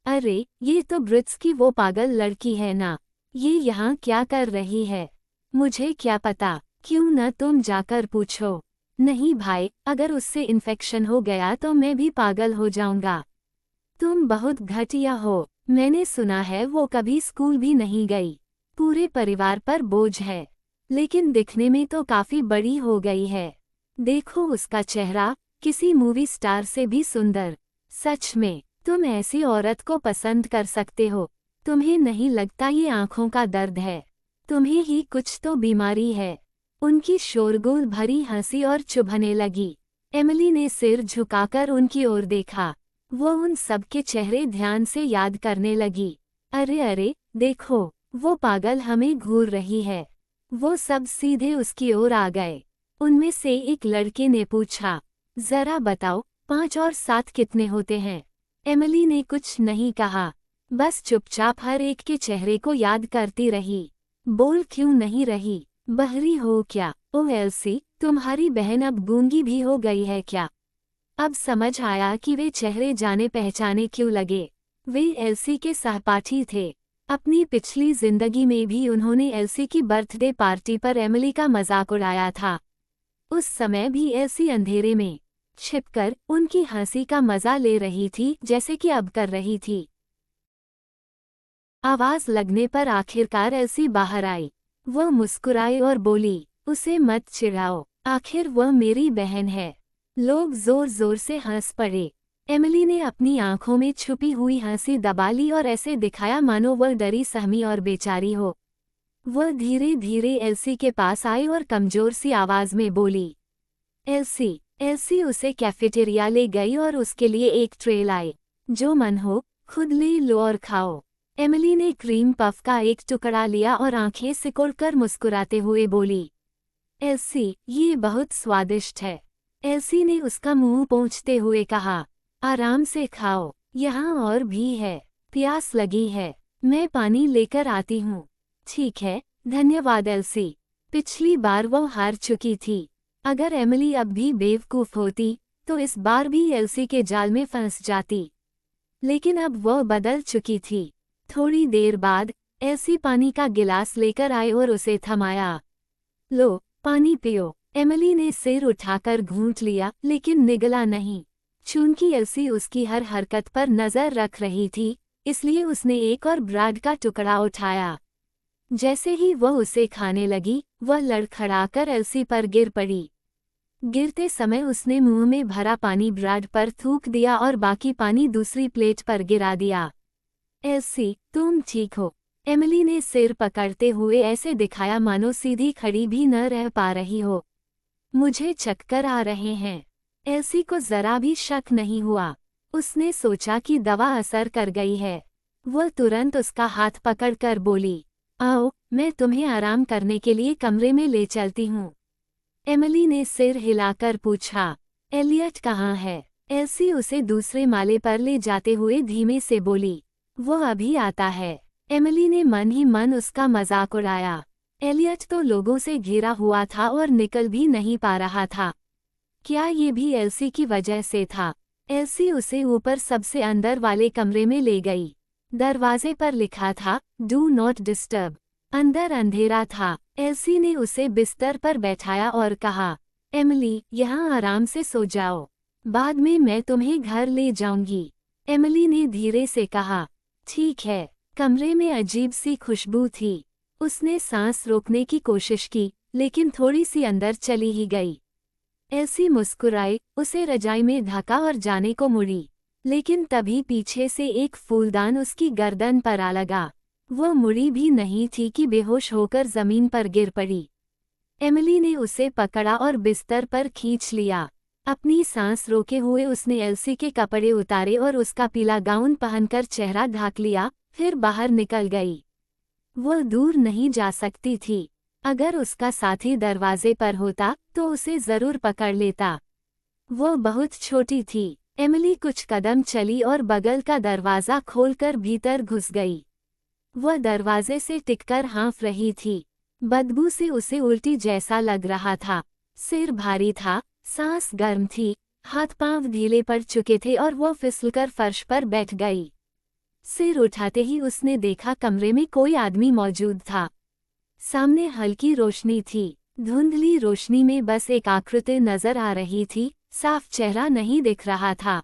Speaker 1: अरे, ये तो ब्रिट्स की वो पागल लड़की है ना? ये यहाँ क्या कर रही है? मुझे क्या पता, क्यों न तुम जाकर पूछो। नहीं भाई, अगर उससे इन्फेक्शन हो गया तो मैं भी पागल हो जाऊंगा। तुम बहुत घटिया हो। मैंने सुना है वो कभी स्कूल भी नहीं गई। पूरे परिवार पर बोझ है, लेकिन दिखने में तो काफी बड़ी हो गई है। देखो उसका चेहरा, किसी मूवी स्टार से भी सुंदर। सच में, तुम ऐसी औरत को पसंद कर सकते हो? तुम्हें नहीं लगता ये आंखों का दर्द है? तुम्हें ही कुछ तो बीमारी है। उनकी शोरगुल भरी हंसी और चुभने लगी। एमिली ने सिर झुकाकर उनकी ओर देखा। वो उन सबके चेहरे ध्यान से याद करने लगी। अरे अरे, देखो, वो पागल हमें घूर रही है। वो सब सीधे उसकी ओर आ गए। उनमें से एक लड़के ने पूछा, जरा बताओ, 5 और 7 कितने होते हैं? एमिली ने कुछ नहीं कहा, बस चुपचाप हर एक के चेहरे को याद करती रही। बोल क्यों नहीं रही? बहरी हो क्या? ओ एल्सी, तुम्हारी बहन अब गूंगी भी हो गई है क्या? अब समझ आया कि वे चेहरे जाने पहचाने क्यों लगे। वे एल्सी के सहपाठी थे। अपनी पिछली जिंदगी में भी उन्होंने एल्सी की बर्थडे पार्टी पर एमिली का मजाक उड़ाया था। उस समय भी एल्सी अंधेरे में छिपकर उनकी हंसी का मजा ले रही थी, जैसे कि अब कर रही थी। आवाज लगने पर आखिरकार एल्सी बाहर आई। वह मुस्कुराई और बोली, उसे मत चिढ़ाओ, आखिर वह मेरी बहन है। लोग जोर जोर से हंस पड़े। एमिली ने अपनी आंखों में छुपी हुई हंसी दबा ली और ऐसे दिखाया मानो वह डरी सहमी और बेचारी हो। वह धीरे धीरे एल्सी के पास आई और कमजोर सी आवाज में बोली, एल्सी। एल्सी उसे कैफेटेरिया ले गई और उसके लिए एक ट्रे लाई। जो मन हो खुद ले लो और खाओ। एमिली ने क्रीम पफ का एक टुकड़ा लिया और आंखें सिकोड़कर मुस्कुराते हुए बोली, एल्सी, ये बहुत स्वादिष्ट है। एल्सी ने उसका मुंह पोंछते हुए कहा, आराम से खाओ, यहाँ और भी है। प्यास लगी है, मैं पानी लेकर आती हूँ। ठीक है, धन्यवाद एल्सी। पिछली बार वह हार चुकी थी। अगर एमिली अब भी बेवकूफ होती तो इस बार भी एल्सी के जाल में फंस जाती। लेकिन अब वह बदल चुकी थी। थोड़ी देर बाद एल्सी पानी का गिलास लेकर आए और उसे थमाया। लो, पानी पियो। एमिली ने सिर उठाकर घूंट लिया, लेकिन निगला नहीं। चूंकि एल्सी उसकी हर हरकत पर नजर रख रही थी, इसलिए उसने एक और ब्रेड का टुकड़ा उठाया। जैसे ही वह उसे खाने लगी, वह लड़खड़ाकर एल्सी पर गिर पड़ी। गिरते समय उसने मुंह में भरा पानी ब्रेड पर थूक दिया और बाकी पानी दूसरी प्लेट पर गिरा दिया। एल्सी, तुम ठीक हो? एमिली ने सिर पकड़ते हुए ऐसे दिखाया मानो सीधी खड़ी भी न रह पा रही हो। मुझे चक्कर आ रहे हैं। एल्सी को जरा भी शक नहीं हुआ। उसने सोचा कि दवा असर कर गई है। वह तुरंत उसका हाथ पकड़कर बोली, आओ, मैं तुम्हें आराम करने के लिए कमरे में ले चलती हूँ। एमिली ने सिर हिलाकर पूछा, एलियट कहाँ है? एल्सी उसे दूसरे माले पर ले जाते हुए धीमे से बोली, वो अभी आता है। एमिली ने मन ही मन उसका मजाक उड़ाया। एलियट तो लोगों से घिरा हुआ था और निकल भी नहीं पा रहा था। क्या ये भी एल्सी की वजह से था? एल्सी उसे ऊपर सबसे अंदर वाले कमरे में ले गई। दरवाजे पर लिखा था, डू नॉट डिस्टर्ब। अंदर अंधेरा था। एल्सी ने उसे बिस्तर पर बैठाया और कहा, एमिली, यहाँ आराम से सो जाओ। बाद में मैं तुम्हें घर ले जाऊंगी। एमिली ने धीरे से कहा, ठीक है। कमरे में अजीब सी खुशबू थी। उसने सांस रोकने की कोशिश की, लेकिन थोड़ी सी अंदर चली ही गई। एल्सी मुस्कुराई, उसे रजाई में ढका और जाने को मुड़ी। लेकिन तभी पीछे से एक फूलदान उसकी गर्दन पर आ लगा। वह मुड़ी भी नहीं थी कि बेहोश होकर जमीन पर गिर पड़ी। एमिली ने उसे पकड़ा और बिस्तर पर खींच लिया। अपनी सांस रोके हुए उसने एल्सी के कपड़े उतारे और उसका पीला गाउन पहनकर चेहरा ढक लिया, फिर बाहर निकल गई। वह दूर नहीं जा सकती थी। अगर उसका साथी दरवाजे पर होता तो उसे जरूर पकड़ लेता। वह बहुत छोटी थी। एमिली कुछ कदम चली और बगल का दरवाजा खोलकर भीतर घुस गई। वह दरवाजे से टिककर हाँफ रही थी। बदबू से उसे उल्टी जैसा लग रहा था। सिर भारी था, सांस गर्म थी, हाथ पांव ढीले पड़ चुके थे और वह फिसलकर फर्श पर बैठ गई। सिर उठाते ही उसने देखा कमरे में कोई आदमी मौजूद था। सामने हल्की रोशनी थी। धुंधली रोशनी में बस एक आकृति नजर आ रही थी, साफ चेहरा नहीं दिख रहा था।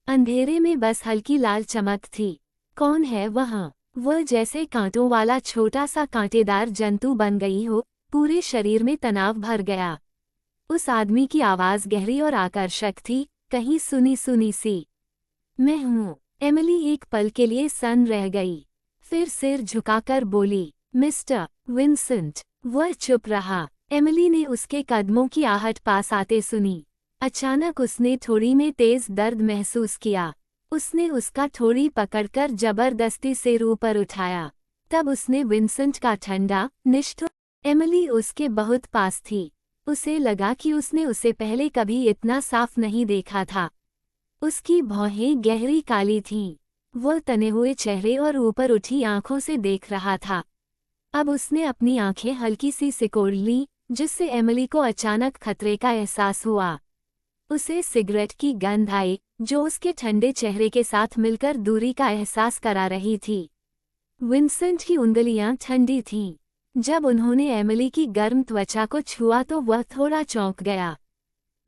Speaker 1: अंधेरे में बस हल्की लाल चमक थी। कौन है वह? वह जैसे कांटों वाला छोटा सा कांटेदार जंतु बन गई हो, पूरे शरीर में तनाव भर गया। उस आदमी की आवाज गहरी और आकर्षक थी, कहीं सुनी सुनी सी। मैं हूँ। एमिली एक पल के लिए सन्न रह गई, फिर सिर झुकाकर बोली, मिस्टर विंसेंट। वह चुप रहा। एमिली ने उसके कदमों की आहट पास आते सुनी। अचानक उसने थोड़ी में तेज दर्द महसूस किया। उसने उसका थोड़ी पकड़कर जबरदस्ती सिर ऊपर उठाया। तब उसने विंसेंट का ठंडा, निष्ठुर। एमिली उसके बहुत पास थी। उसे लगा कि उसने उसे पहले कभी इतना साफ नहीं देखा था। उसकी भौहें गहरी काली थीं। वह तने हुए चेहरे और ऊपर उठी आंखों से देख रहा था। अब उसने अपनी आंखें हल्की सी सिकोड़ लीं, जिससे एमिली को अचानक खतरे का एहसास हुआ। उसे सिगरेट की गंध आई, जो उसके ठंडे चेहरे के साथ मिलकर दूरी का एहसास करा रही थी। विंसेंट की उंगलियां ठंडी थीं। जब उन्होंने एमिली की गर्म त्वचा को छुआ तो वह थोड़ा चौंक गया।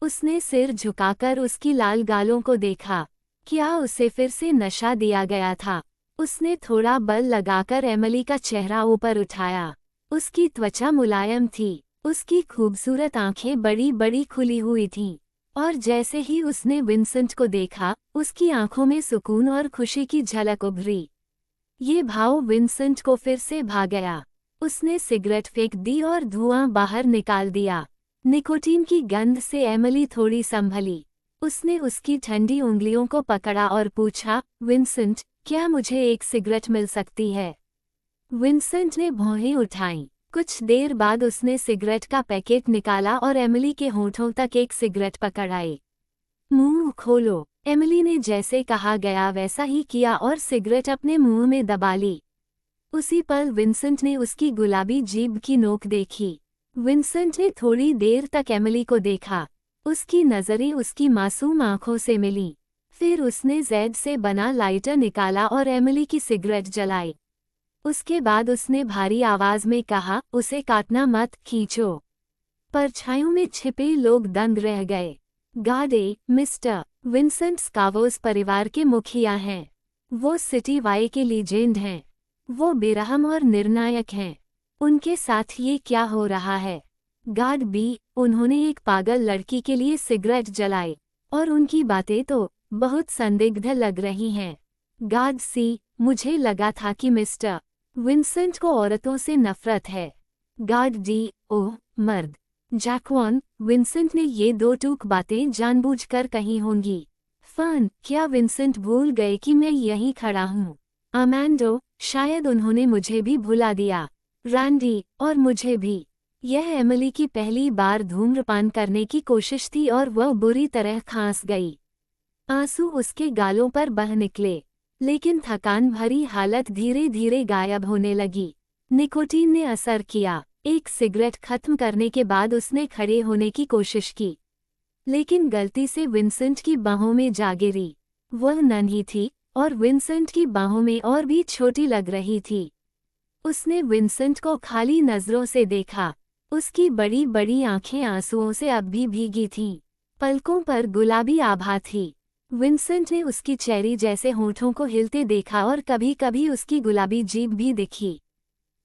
Speaker 1: उसने सिर झुकाकर उसकी लाल गालों को देखा। क्या उसे फिर से नशा दिया गया था? उसने थोड़ा बल लगाकर एमिली का चेहरा ऊपर उठाया। उसकी त्वचा मुलायम थी। उसकी खूबसूरत आंखें बड़ी बड़ी खुली हुई थीं। और जैसे ही उसने विंसेंट को देखा, उसकी आंखों में सुकून और खुशी की झलक उभरी। ये भाव विंसेंट को फिर से भा गया। उसने सिगरेट फेंक दी और धुआं बाहर निकाल दिया। निकोटीन की गंध से एमिली थोड़ी संभली। उसने उसकी ठंडी उंगलियों को पकड़ा और पूछा, विंसेंट, क्या मुझे एक सिगरेट मिल सकती है? विंसेंट ने भौहें उठाईं। कुछ देर बाद उसने सिगरेट का पैकेट निकाला और एमिली के होठों तक एक सिगरेट पकड़ाई। मुंह खोलो। एमिली ने जैसे कहा गया वैसा ही किया और सिगरेट अपने मुंह में दबा ली। उसी पल विंसेंट ने उसकी गुलाबी जीभ की नोक देखी। विंसेंट ने थोड़ी देर तक एमिली को देखा। उसकी नज़रें उसकी मासूम आंखों से मिलीं। फिर उसने जैद से बना लाइटर निकाला और एमिली की सिगरेट जलाई। उसके बाद उसने भारी आवाज में कहा, उसे काटना मत, खींचो। परछाइयों में छिपे लोग दंग रह गए। गार्डे, मिस्टर विंसेंट स्कावोस परिवार के मुखिया हैं। वो सिटी वाई के लीजेंड हैं। वो बेरहम और निर्णायक हैं। उनके साथ ये क्या हो रहा है? गार्ड बी, उन्होंने एक पागल लड़की के लिए सिगरेट जलाई और उनकी बातें तो बहुत संदिग्ध लग रही हैं। गार्ड सी, मुझे लगा था कि मिस्टर विंसेंट को औरतों से नफरत है। गार्ड डी, ओह मर्द। जैक्वान, विंसेंट ने ये दो टूक बातें जानबूझकर कही होंगी। फन, क्या विंसेंट भूल गए कि मैं यहीं खड़ा हूँ? अमैंडो, शायद उन्होंने मुझे भी भुला दिया। रैंडी, और मुझे भी। यह एमिली की पहली बार धूम्रपान करने की कोशिश थी और वह बुरी तरह खांस गई। आंसू उसके गालों पर बह निकले, लेकिन थकान भरी हालत धीरे धीरे गायब होने लगी। निकोटीन ने असर किया। एक सिगरेट खत्म करने के बाद उसने खड़े होने की कोशिश की, लेकिन गलती से विंसेंट की बाहों में जा गिरी। वह नन्ही थी और विंसेंट की बाहों में और भी छोटी लग रही थी। उसने विंसेंट को खाली नजरों से देखा। उसकी बड़ी बड़ी आंखें आंसुओं से अब भी भीगी थीं। पलकों पर गुलाबी आभा थी। विंसेंट ने उसकी चेरी जैसे होठों को हिलते देखा और कभी कभी उसकी गुलाबी जीभ भी दिखी।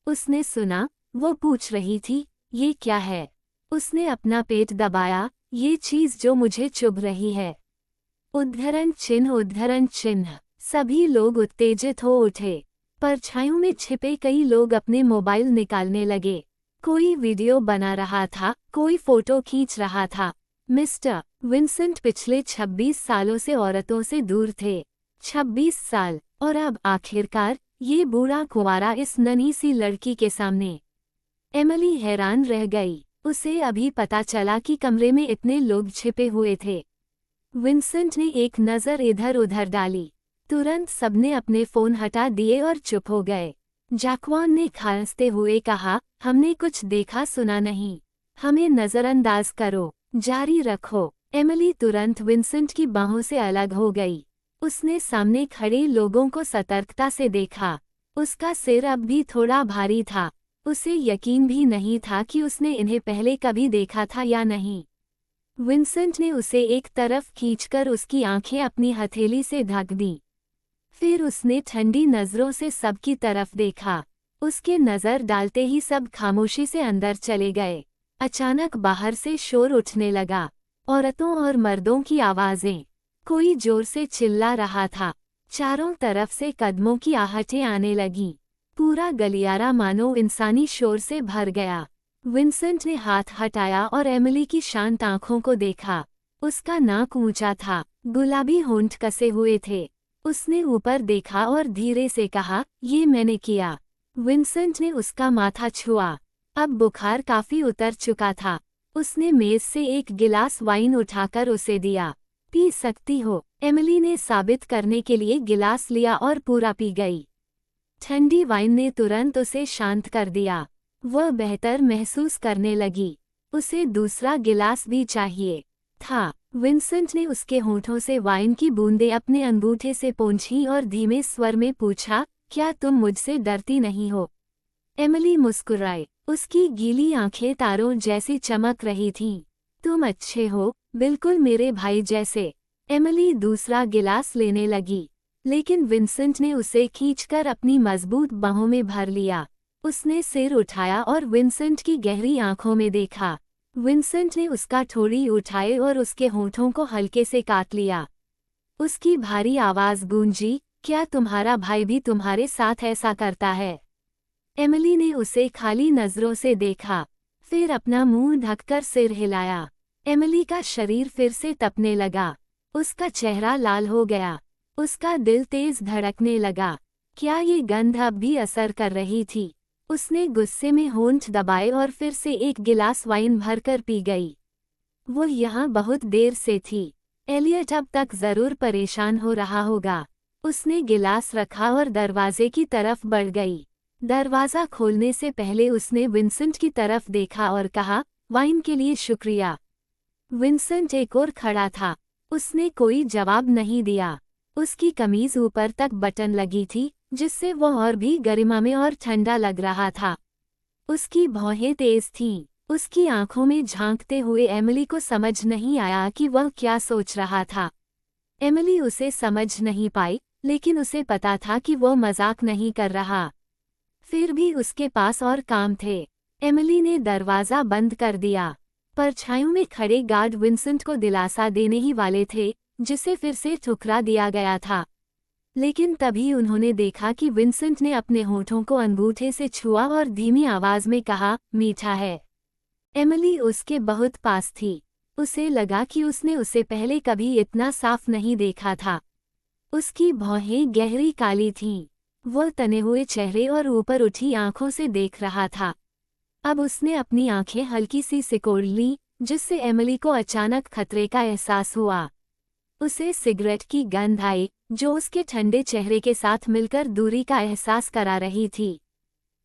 Speaker 1: उसने सुना, वो पूछ रही थी, ये क्या है? उसने अपना पेट दबाया, ये चीज जो मुझे चुभ रही है। उद्धरण चिन्ह। सभी लोग उत्तेजित हो उठे। परछाइयों में छिपे कई लोग अपने मोबाइल निकालने लगे। कोई वीडियो बना रहा था, कोई फोटो खींच रहा था। मिस्टर विंसेंट पिछले 26 सालों से औरतों से दूर थे। 26 साल, और अब आखिरकार ये बूढ़ा कुंवारा इस नन्ही सी लड़की के सामने। एमिली हैरान रह गई। उसे अभी पता चला कि कमरे में इतने लोग छिपे हुए थे। विंसेंट ने एक नज़र इधर उधर डाली। तुरंत सबने अपने फोन हटा दिए और चुप हो गए। जैक्वान ने खांसते हुए कहा, हमने कुछ देखा सुना नहीं। हमें नज़रअंदाज करो, जारी रखो। एमिली तुरंत विंसेंट की बाहों से अलग हो गई। उसने सामने खड़े लोगों को सतर्कता से देखा। उसका सिर अब भी थोड़ा भारी था। उसे यकीन भी नहीं था कि उसने इन्हें पहले कभी देखा था या नहीं। विंसेंट ने उसे एक तरफ खींचकर उसकी आंखें अपनी हथेली से ढक दीं। फिर उसने ठंडी नज़रों से सबकी तरफ देखा। उसके नज़र डालते ही सब खामोशी से अंदर चले गए। अचानक बाहर से शोर उठने लगा। औरतों और मर्दों की आवाज़ें। कोई जोर से चिल्ला रहा था। चारों तरफ से कदमों की आहटें आने लगीं। पूरा गलियारा मानो इंसानी शोर से भर गया। विंसेंट ने हाथ हटाया और एमिली की शांत आंखों को देखा। उसका नाक ऊंचा था, गुलाबी होंठ कसे हुए थे। उसने ऊपर देखा और धीरे से कहा, ये मैंने किया। विंसेंट ने उसका माथा छुआ। अब बुखार काफी उतर चुका था। उसने मेज से एक गिलास वाइन उठाकर उसे दिया। पी सकती हो। एमिली ने साबित करने के लिए गिलास लिया और पूरा पी गई। ठंडी वाइन ने तुरंत उसे शांत कर दिया। वह बेहतर महसूस करने लगी। उसे दूसरा गिलास भी चाहिए था। विंसेंट ने उसके होठों से वाइन की बूंदें अपने अंगूठे से पोंछीं और धीमे स्वर में पूछा, क्या तुम मुझसे डरती नहीं हो? एमिली मुस्कुराई। उसकी गीली आंखें तारों जैसी चमक रही थीं। तुम अच्छे हो, बिल्कुल मेरे भाई जैसे। एमिली दूसरा गिलास लेने लगी, लेकिन विंसेंट ने उसे खींचकर अपनी मजबूत बाहों में भर लिया। उसने सिर उठाया और विंसेंट की गहरी आंखों में देखा। विंसेंट ने उसका ठोड़ी उठाए और उसके होठों को हल्के से काट लिया। उसकी भारी आवाज गूंजी, क्या तुम्हारा भाई भी तुम्हारे साथ ऐसा करता है? एमिली ने उसे खाली नजरों से देखा, फिर अपना मुंह ढककर सिर हिलाया। एमिली का शरीर फिर से तपने लगा। उसका चेहरा लाल हो गया। उसका दिल तेज धड़कने लगा। क्या ये गंध अब भी असर कर रही थी? उसने गुस्से में होंठ दबाए और फिर से एक गिलास वाइन भरकर पी गई। वो यहाँ बहुत देर से थी। एलियट अब तक जरूर परेशान हो रहा होगा। उसने गिलास रखा और दरवाजे की तरफ बढ़ गई। दरवाज़ा खोलने से पहले उसने विंसेंट की तरफ देखा और कहा, वाइन के लिए शुक्रिया। विंसेंट एक और खड़ा था। उसने कोई जवाब नहीं दिया। उसकी कमीज ऊपर तक बटन लगी थी, जिससे वह और भी गरिमा में और ठंडा लग रहा था। उसकी भौहें तेज थीं। उसकी आंखों में झांकते हुए एमिली को समझ नहीं आया कि वह क्या सोच रहा था। एमिली उसे समझ नहीं पाई, लेकिन उसे पता था कि वह मजाक नहीं कर रहा। फिर भी उसके पास और काम थे। एमिली ने दरवाज़ा बंद कर दिया। परछाइयों में खड़े गार्ड विंसेंट को दिलासा देने ही वाले थे, जिसे फिर से ठुकरा दिया गया था। लेकिन तभी उन्होंने देखा कि विंसेंट ने अपने होठों को अंगूठे से छुआ और धीमी आवाज में कहा, मीठा है। एमिली उसके बहुत पास थी। उसे लगा कि उसने उसे पहले कभी इतना साफ नहीं देखा था। उसकी भौहें गहरी काली थीं। वह तने हुए चेहरे और ऊपर उठी आंखों से देख रहा था। अब उसने अपनी आंखें हल्की सी सिकोड़ लीं, जिससे एमिली को अचानक खतरे का एहसास हुआ। उसे सिगरेट की गंध आई, जो उसके ठंडे चेहरे के साथ मिलकर दूरी का एहसास करा रही थी।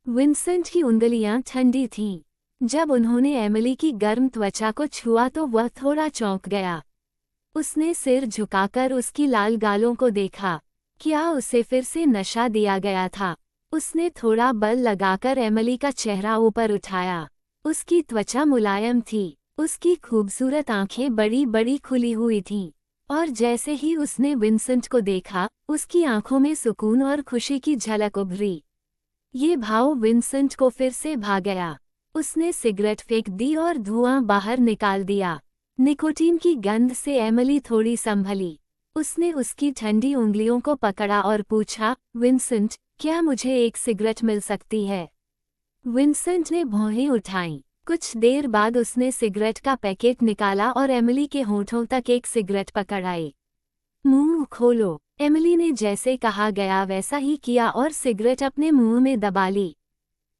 Speaker 1: विंसेंट की उंगलियां ठंडी थीं। जब उन्होंने एमिली की गर्म त्वचा को छुआ तो वह थोड़ा चौंक गया। उसने सिर झुकाकर उसकी लाल गालों को देखा। क्या उसे फिर से नशा दिया गया था? उसने थोड़ा बल लगाकर एमिली का चेहरा ऊपर उठाया। उसकी त्वचा मुलायम थी। उसकी खूबसूरत आंखें बड़ी बड़ी खुली हुई थीं। और जैसे ही उसने विंसेंट को देखा, उसकी आंखों में सुकून और खुशी की झलक उभरी। ये भाव विंसेंट को फिर से भा गया। उसने सिगरेट फेंक दी और धुआं बाहर निकाल दिया। निकोटीन की गंध से एमिली थोड़ी संभली। उसने उसकी ठंडी उंगलियों को पकड़ा और पूछा, विंसेंट, क्या मुझे एक सिगरेट मिल सकती है? विंसेंट ने भौहें उठाईं। कुछ देर बाद उसने सिगरेट का पैकेट निकाला और एमिली के होठों तक एक सिगरेट पकड़ाई। मुंह खोलो। एमिली ने जैसे कहा गया वैसा ही किया और सिगरेट अपने मुंह में दबा ली।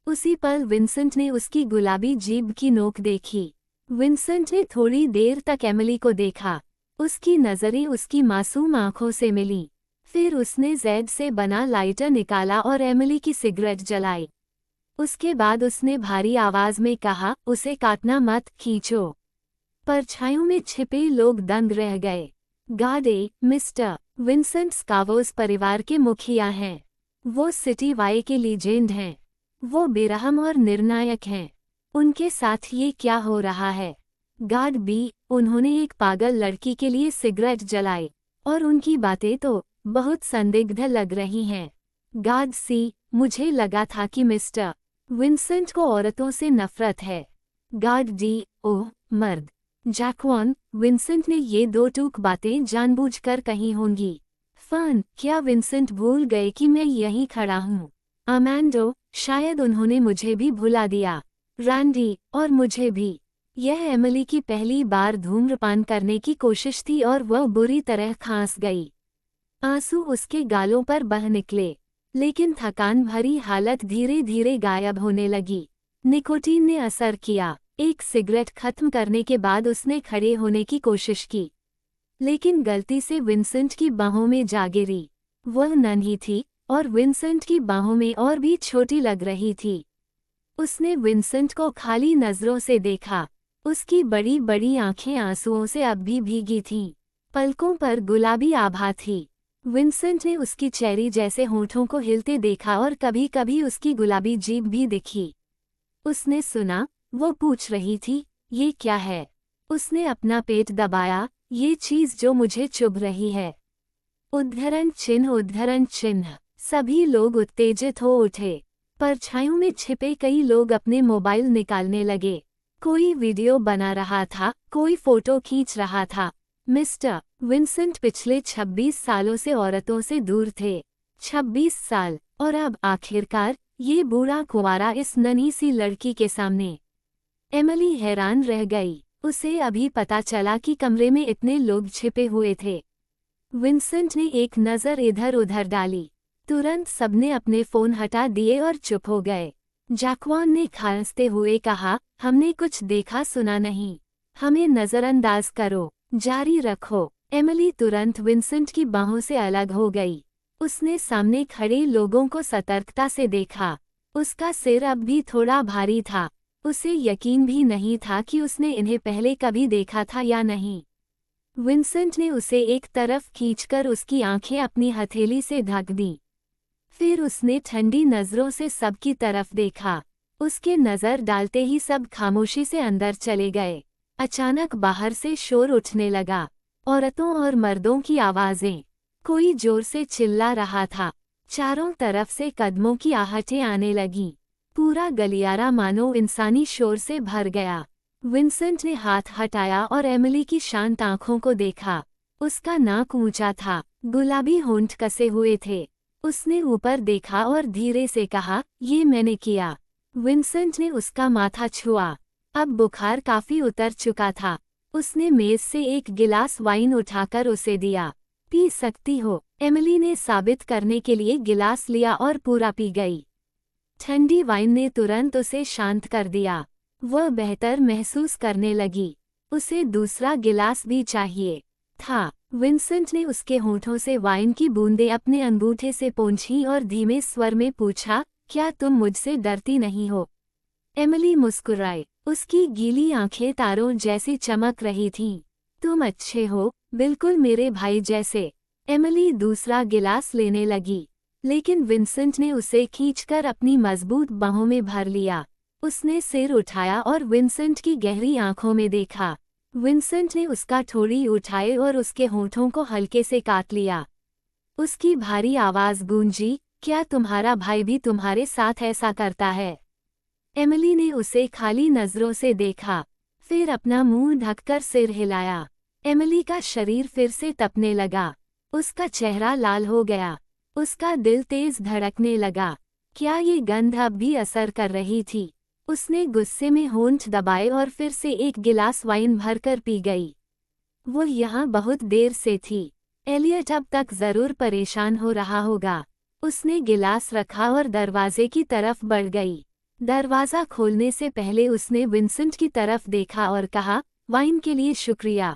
Speaker 1: उसी पल विंसेंट ने उसकी गुलाबी जीभ की नोक देखी। विंसेंट ने थोड़ी देर तक एमिली को देखा। उसकी नज़रें उसकी मासूम आंखों से मिलीं। फिर उसने ज़ैड से बना लाइटर निकाला और एमिली की सिगरेट जलाई। उसके बाद उसने भारी आवाज में कहा, उसे काटना मत, खींचो। परछाइयों में छिपे लोग दंग रह गए। गार्डे, मिस्टर विंसेंट स्कावोस परिवार के मुखिया हैं। वो सिटी वाई के लीजेंड हैं। वो बेरहम और निर्णायक हैं। उनके साथ ये क्या हो रहा है? गार्ड बी, उन्होंने एक पागल लड़की के लिए सिगरेट जलाई, और उनकी बातें तो बहुत संदिग्ध लग रही हैं। गार्ड सी, मुझे लगा था कि मिस्टर विंसेंट को औरतों से नफरत है। गार्ड डी, ओह मर्द। जैक्वान, विंसेंट ने ये दो टूक बातें जानबूझकर कही होंगी। फन, क्या विंसेंट भूल गए कि मैं यहीं खड़ा हूँ? अमेंडो, शायद उन्होंने मुझे भी भुला दिया। रैंडी, और मुझे भी। यह एमिली की पहली बार धूम्रपान करने की कोशिश थी और वह बुरी तरह खांस गई। आंसू उसके गालों पर बह निकले, लेकिन थकान भरी हालत धीरे धीरे गायब होने लगी। निकोटीन ने असर किया। एक सिगरेट खत्म करने के बाद उसने खड़े होने की कोशिश की, लेकिन गलती से विंसेंट की बाहों में जा गिरी। वह नन्ही थी और विंसेंट की बाहों में और भी छोटी लग रही थी। उसने विंसेंट को खाली नजरों से देखा। उसकी बड़ी बड़ी आंखें आंसुओं से अब भी भीगी थीं। पलकों पर गुलाबी आभा थी। विंसेंट ने उसकी चेरी जैसे होठों को हिलते देखा और कभी कभी उसकी गुलाबी जीभ भी दिखी। उसने सुना, वो पूछ रही थी, ये क्या है? उसने अपना पेट दबाया, ये चीज जो मुझे चुभ रही है। उद्धरण चिन्ह उद्धरण चिन्ह। सभी लोग उत्तेजित हो उठे। परछाइयों में छिपे कई लोग अपने मोबाइल निकालने लगे। कोई वीडियो बना रहा था, कोई फोटो खींच रहा था। मिस्टर विंसेंट पिछले 26 सालों से औरतों से दूर थे। 26 साल, और अब आखिरकार ये बूढ़ा कुंवारा इस नन्ही सी लड़की के सामने। एमिली हैरान रह गई। उसे अभी पता चला कि कमरे में इतने लोग छिपे हुए थे। विंसेंट ने एक नज़र इधर उधर डाली। तुरंत सबने अपने फोन हटा दिए और चुप हो गए। जैक्वान ने खांसते हुए कहा, हमने कुछ देखा सुना नहीं, हमें नज़रअंदाज करो, जारी रखो। एमिली तुरंत विंसेंट की बाहों से अलग हो गई। उसने सामने खड़े लोगों को सतर्कता से देखा। उसका सिर अब भी थोड़ा भारी था। उसे यकीन भी नहीं था कि उसने इन्हें पहले कभी देखा था या नहीं। विंसेंट ने उसे एक तरफ खींचकर उसकी आंखें अपनी हथेली से ढक दी। फिर उसने ठंडी नज़रों से सबकी तरफ देखा। उसके नज़र डालते ही सब खामोशी से अंदर चले गए। अचानक बाहर से शोर उठने लगा। औरतों और मर्दों की आवाज़ें। कोई जोर से चिल्ला रहा था। चारों तरफ से कदमों की आहटें आने लगीं। पूरा गलियारा मानो इंसानी शोर से भर गया। विंसेंट ने हाथ हटाया और एमिली की शांत आंखों को देखा। उसका नाक ऊंचा था, गुलाबी होंठ कसे हुए थे। उसने ऊपर देखा और धीरे से कहा, ये मैंने किया। विंसेंट ने उसका माथा छुआ। अब बुखार काफी उतर चुका था। उसने मेज से एक गिलास वाइन उठाकर उसे दिया। पी सकती हो। एमिली ने साबित करने के लिए गिलास लिया और पूरा पी गई। ठंडी वाइन ने तुरंत उसे शांत कर दिया। वह बेहतर महसूस करने लगी। उसे दूसरा गिलास भी चाहिए था। विंसेंट ने उसके होठों से वाइन की बूंदें अपने अंगूठे से पोंछी और धीमे स्वर में पूछा, क्या तुम मुझसे डरती नहीं हो? एमिली मुस्कुराई। उसकी गीली आंखें तारों जैसी चमक रही थीं। तुम अच्छे हो, बिल्कुल मेरे भाई जैसे। एमिली दूसरा गिलास लेने लगी, लेकिन विंसेंट ने उसे खींचकर अपनी मजबूत बाहों में भर लिया। उसने सिर उठाया और विंसेंट की गहरी आंखों में देखा। विंसेंट ने उसका ठोड़ी उठाए और उसके होठों को हल्के से काट लिया। उसकी भारी आवाज गूंजी, क्या तुम्हारा भाई भी तुम्हारे साथ ऐसा करता है? एमिली ने उसे खाली नजरों से देखा, फिर अपना मुंह ढककर सिर हिलाया। एमिली का शरीर फिर से तपने लगा। उसका चेहरा लाल हो गया। उसका दिल तेज धड़कने लगा। क्या ये गंध अब भी असर कर रही थी? उसने गुस्से में होंठ दबाए और फिर से एक गिलास वाइन भरकर पी गई। वो यहाँ बहुत देर से थी। एलियट अब तक जरूर परेशान हो रहा होगा। उसने गिलास रखा और दरवाजे की तरफ बढ़ गई। दरवाज़ा खोलने से पहले उसने विंसेंट की तरफ देखा और कहा, वाइन के लिए शुक्रिया।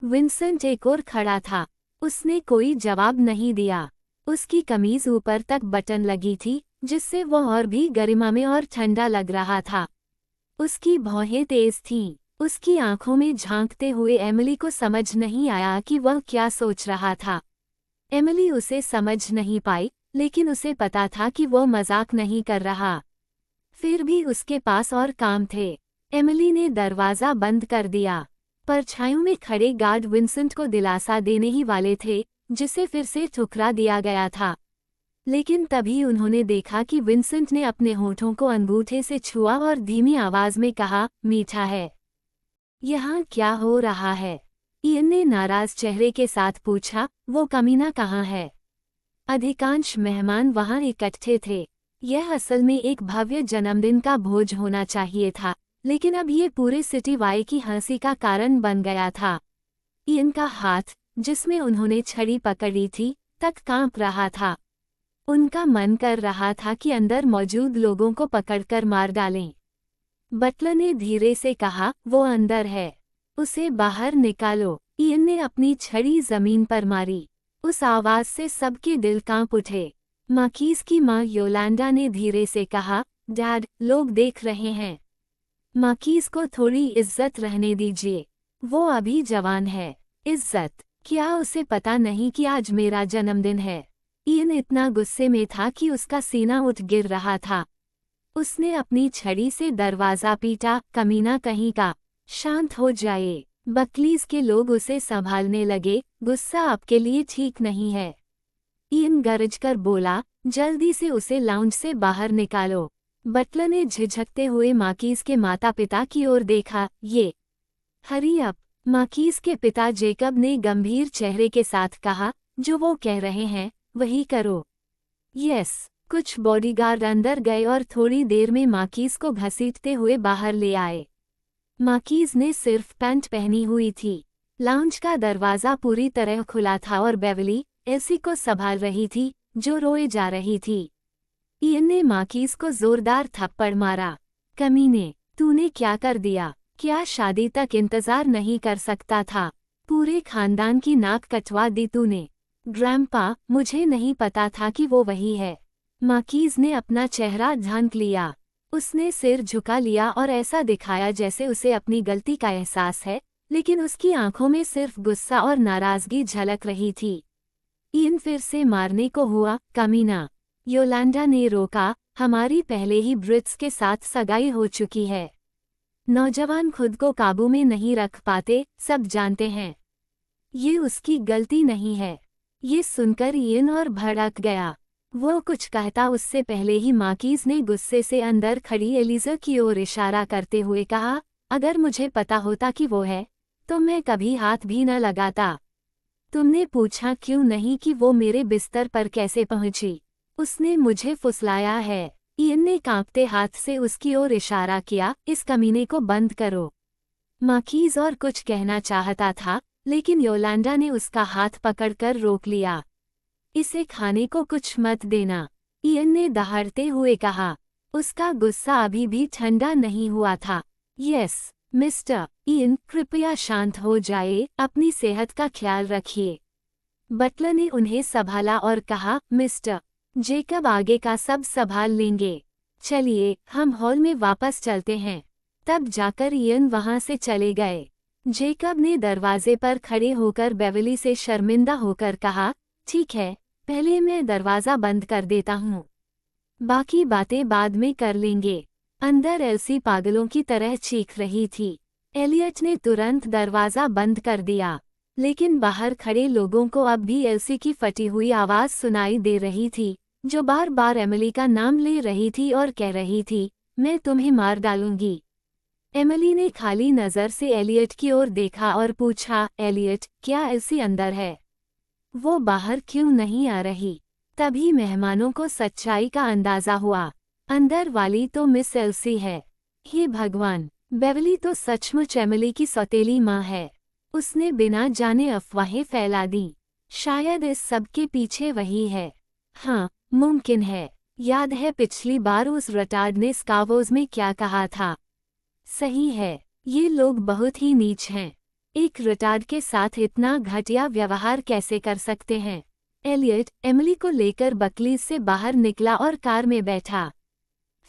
Speaker 1: विंसेंट एक और खड़ा था। उसने कोई जवाब नहीं दिया। उसकी कमीज ऊपर तक बटन लगी थी, जिससे वह और भी गरिमा में और ठंडा लग रहा था। उसकी भौहें तेज थीं। उसकी आंखों में झांकते हुए एमिली को समझ नहीं आया कि वह क्या सोच रहा था। एमिली उसे समझ नहीं पाई, लेकिन उसे पता था कि वह मजाक नहीं कर रहा। फिर भी उसके पास और काम थे। एमिली ने दरवाज़ा बंद कर दिया। परछाइयों में खड़े गार्ड विंसेंट को दिलासा देने ही वाले थे, जिसे फिर से ठुकरा दिया गया था। लेकिन तभी उन्होंने देखा कि विंसेंट ने अपने होठों को अंगूठे से छुआ और धीमी आवाज में कहा, मीठा है। यहाँ क्या हो रहा है? इयन ने नाराज चेहरे के साथ पूछा, वो कमीना कहाँ है? अधिकांश मेहमान वहाँ इकट्ठे थे। यह असल में एक भव्य जन्मदिन का भोज होना चाहिए था, लेकिन अब ये पूरे सिटी वाई की हंसी का कारण बन गया था। इयन का हाथ, जिसमें उन्होंने छड़ी पकड़ी थी, तक कांप रहा था। उनका मन कर रहा था कि अंदर मौजूद लोगों को पकड़कर मार डालें। बटलर ने धीरे से कहा, वो अंदर है, उसे बाहर निकालो। इयन ने अपनी छड़ी जमीन पर मारी। उस आवाज से सबके दिल कांप उठे। माकीज की माँ योलांडा ने धीरे से कहा, डैड, लोग देख रहे हैं। माकीज को थोड़ी इज्जत रहने दीजिए, वो अभी जवान है। इज्जत? क्या उसे पता नहीं कि आज मेरा जन्मदिन है? इयन इतना गुस्से में था कि उसका सीना उठ गिर रहा था। उसने अपनी छड़ी से दरवाजा पीटा, कमीना कहीं का, शांत हो जाए। बकलीज के लोग उसे संभालने लगे, गुस्सा आपके लिए ठीक नहीं है। इयन गरजकर बोला, जल्दी से उसे लाउंज से बाहर निकालो। बटलर ने झिझकते हुए माकीज के माता पिता की ओर देखा। ये हरी अप, माकीज के पिता जेकब ने गंभीर चेहरे के साथ कहा, जो वो कह रहे हैं वही करो। यस। कुछ बॉडीगार्ड अंदर गए और थोड़ी देर में माकीज को घसीटते हुए बाहर ले आए। माकीज ने सिर्फ पैंट पहनी हुई थी। लाउंज का दरवाजा पूरी तरह खुला था और बेवली एल्सी को संभाल रही थी, जो रोए जा रही थी। इयन ने माकीज को जोरदार थप्पड़ मारा। कमीने, तूने क्या कर दिया? क्या शादी तक इंतजार नहीं कर सकता था? पूरे खानदान की नाक कटवा दी तूने। ग्रैंपा, मुझे नहीं पता था कि वो वही है। माकीज ने अपना चेहरा ढांक लिया। उसने सिर झुका लिया और ऐसा दिखाया जैसे उसे अपनी गलती का एहसास है, लेकिन उसकी आंखों में सिर्फ गुस्सा और नाराजगी झलक रही थी। इयन फिर से मारने को हुआ, कमीना। योलांडा ने रोका, हमारी पहले ही ब्रिट्स के साथ सगाई हो चुकी है। नौजवान खुद को काबू में नहीं रख पाते, सब जानते हैं। ये उसकी गलती नहीं है। ये सुनकर इयन और भड़क गया। वो कुछ कहता उससे पहले ही माकीज ने गुस्से से अंदर खड़ी एलिजा की ओर इशारा करते हुए कहा, अगर मुझे पता होता कि वो है, तो मैं कभी हाथ भी न लगाता। तुमने पूछा क्यों नहीं कि वो मेरे बिस्तर पर कैसे पहुंची? उसने मुझे फुसलाया है। इयन ने कांपते हाथ से उसकी ओर इशारा किया, इस कमीने को बंद करो। माकीज और कुछ कहना चाहता था, लेकिन योलांडा ने उसका हाथ पकड़कर रोक लिया। इसे खाने को कुछ मत देना, इयन ने दहाड़ते हुए कहा। उसका गुस्सा अभी भी ठंडा नहीं हुआ था। यस, मिस्टर इयन, कृपया शांत हो जाए, अपनी सेहत का ख्याल रखिए। बटलर ने उन्हें संभाला और कहा, मिस्टर जेकब आगे का सब संभाल लेंगे। चलिए, हम हॉल में वापस चलते हैं। तब जाकर इयन वहां से चले गए। जेकब ने दरवाजे पर खड़े होकर बेवली से शर्मिंदा होकर कहा, ठीक है, पहले मैं दरवाज़ा बंद कर देता हूँ। बाकी बातें बाद में कर लेंगे। अंदर एल्सी पागलों की तरह चीख रही थी। एलियट ने तुरंत दरवाज़ा बंद कर दिया, लेकिन बाहर खड़े लोगों को अब भी एल्सी की फटी हुई आवाज़ सुनाई दे रही थी, जो बार बार एमिली का नाम ले रही थी और कह रही थी, मैं तुम्हें मार डालूंगी। एमिली ने खाली नज़र से एलियट की ओर देखा और पूछा, एलियट, क्या एल्सी अंदर है? वो बाहर क्यों नहीं आ रही? तभी मेहमानों को सच्चाई का अंदाजा हुआ। अंदर वाली तो मिस एल्सी है। हे भगवान, बेवली तो सचमुच एमिली की सौतेली माँ है। उसने बिना जाने अफवाहें फैला दी। शायद इस सब के पीछे वही है। हाँ, मुमकिन है। याद है पिछली बार उस रटार्ड ने स्कावोज में क्या कहा था? सही है, ये लोग बहुत ही नीच हैं। एक रिटार्ड के साथ इतना घटिया व्यवहार कैसे कर सकते हैं? एलियट एमिली को लेकर बकलीज से बाहर निकला और कार में बैठा।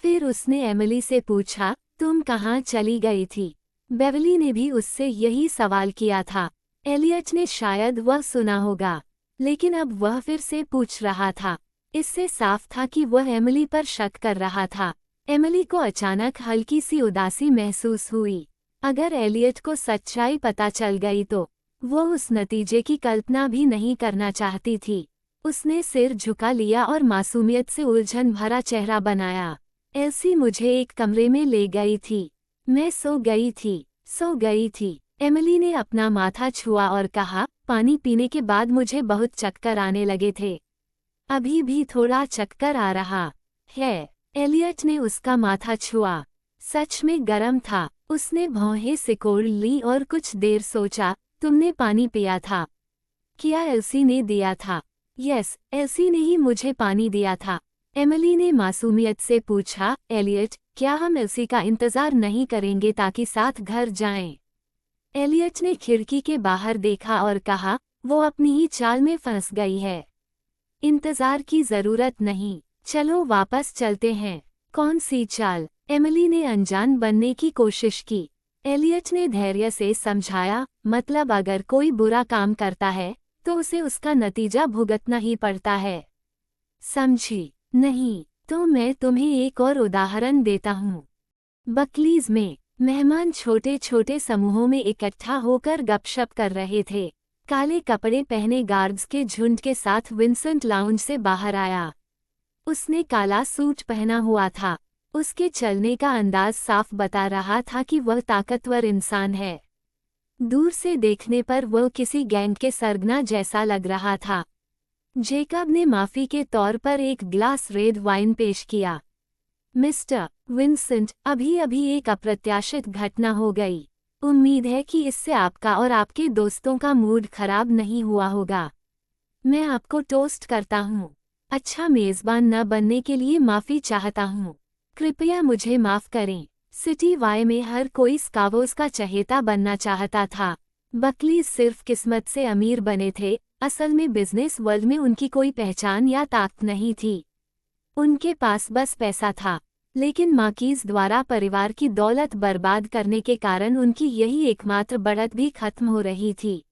Speaker 1: फिर उसने एमिली से पूछा, तुम कहाँ चली गई थी? बेवली ने भी उससे यही सवाल किया था। एलियट ने शायद वह सुना होगा, लेकिन अब वह फिर से पूछ रहा था। इससे साफ था कि वह एमिली पर शक कर रहा था। एमिली को अचानक हल्की सी उदासी महसूस हुई। अगर एलियट को सच्चाई पता चल गई तो वो उस नतीजे की कल्पना भी नहीं करना चाहती थी। उसने सिर झुका लिया और मासूमियत से उलझन भरा चेहरा बनाया। एल्सी मुझे एक कमरे में ले गई थी। मैं सो गई थी। एमिली ने अपना माथा छुआ और कहा, पानी पीने के बाद मुझे बहुत चक्कर आने लगे थे। अभी भी थोड़ा चक्कर आ रहा है। एलियट ने उसका माथा छुआ। सच में गर्म था। उसने भौहें सिकोड़ ली और कुछ देर सोचा, तुमने पानी पिया था? क्या एल्सी ने दिया था? यस, एल्सी ने ही मुझे पानी दिया था। एमिली ने मासूमियत से पूछा, एलियट, क्या हम एल्सी का इंतजार नहीं करेंगे ताकि साथ घर जाएं? एलियट ने खिड़की के बाहर देखा और कहा, वो अपनी ही चाल में फंस गई है। इंतजार की जरूरत नहीं, चलो वापस चलते हैं। कौन सी चाल? एमिली ने अनजान बनने की कोशिश की। एलियट ने धैर्य से समझाया, मतलब अगर कोई बुरा काम करता है तो उसे उसका नतीजा भुगतना ही पड़ता है। समझी? नहीं तो मैं तुम्हें एक और उदाहरण देता हूँ। बकलीज में मेहमान छोटे छोटे समूहों में इकट्ठा होकर गपशप कर रहे थे। काले कपड़े पहने गार्ड्स के झुंड के साथ विंसेंट लाउंज से बाहर आया। उसने काला सूट पहना हुआ था। उसके चलने का अंदाज साफ बता रहा था कि वह ताकतवर इंसान है। दूर से देखने पर वह किसी गैंग के सरगना जैसा लग रहा था। जेकब ने माफी के तौर पर एक ग्लास रेड वाइन पेश किया। मिस्टर विंसेंट, अभी अभी एक अप्रत्याशित घटना हो गई। उम्मीद है कि इससे आपका और आपके दोस्तों का मूड खराब नहीं हुआ होगा। मैं आपको टोस्ट करता हूँ। अच्छा मेज़बान न बनने के लिए माफ़ी चाहता हूँ। कृपया मुझे माफ़ करें। सिटी वाई में हर कोई स्कावोस का चहेता बनना चाहता था। बकलीज सिर्फ किस्मत से अमीर बने थे, असल में बिजनेस वर्ल्ड में उनकी कोई पहचान या ताकत नहीं थी। उनके पास बस पैसा था, लेकिन मार्कीज द्वारा परिवार की दौलत बर्बाद करने के कारण उनकी यही एकमात्र बढ़त भी खत्म हो रही थी।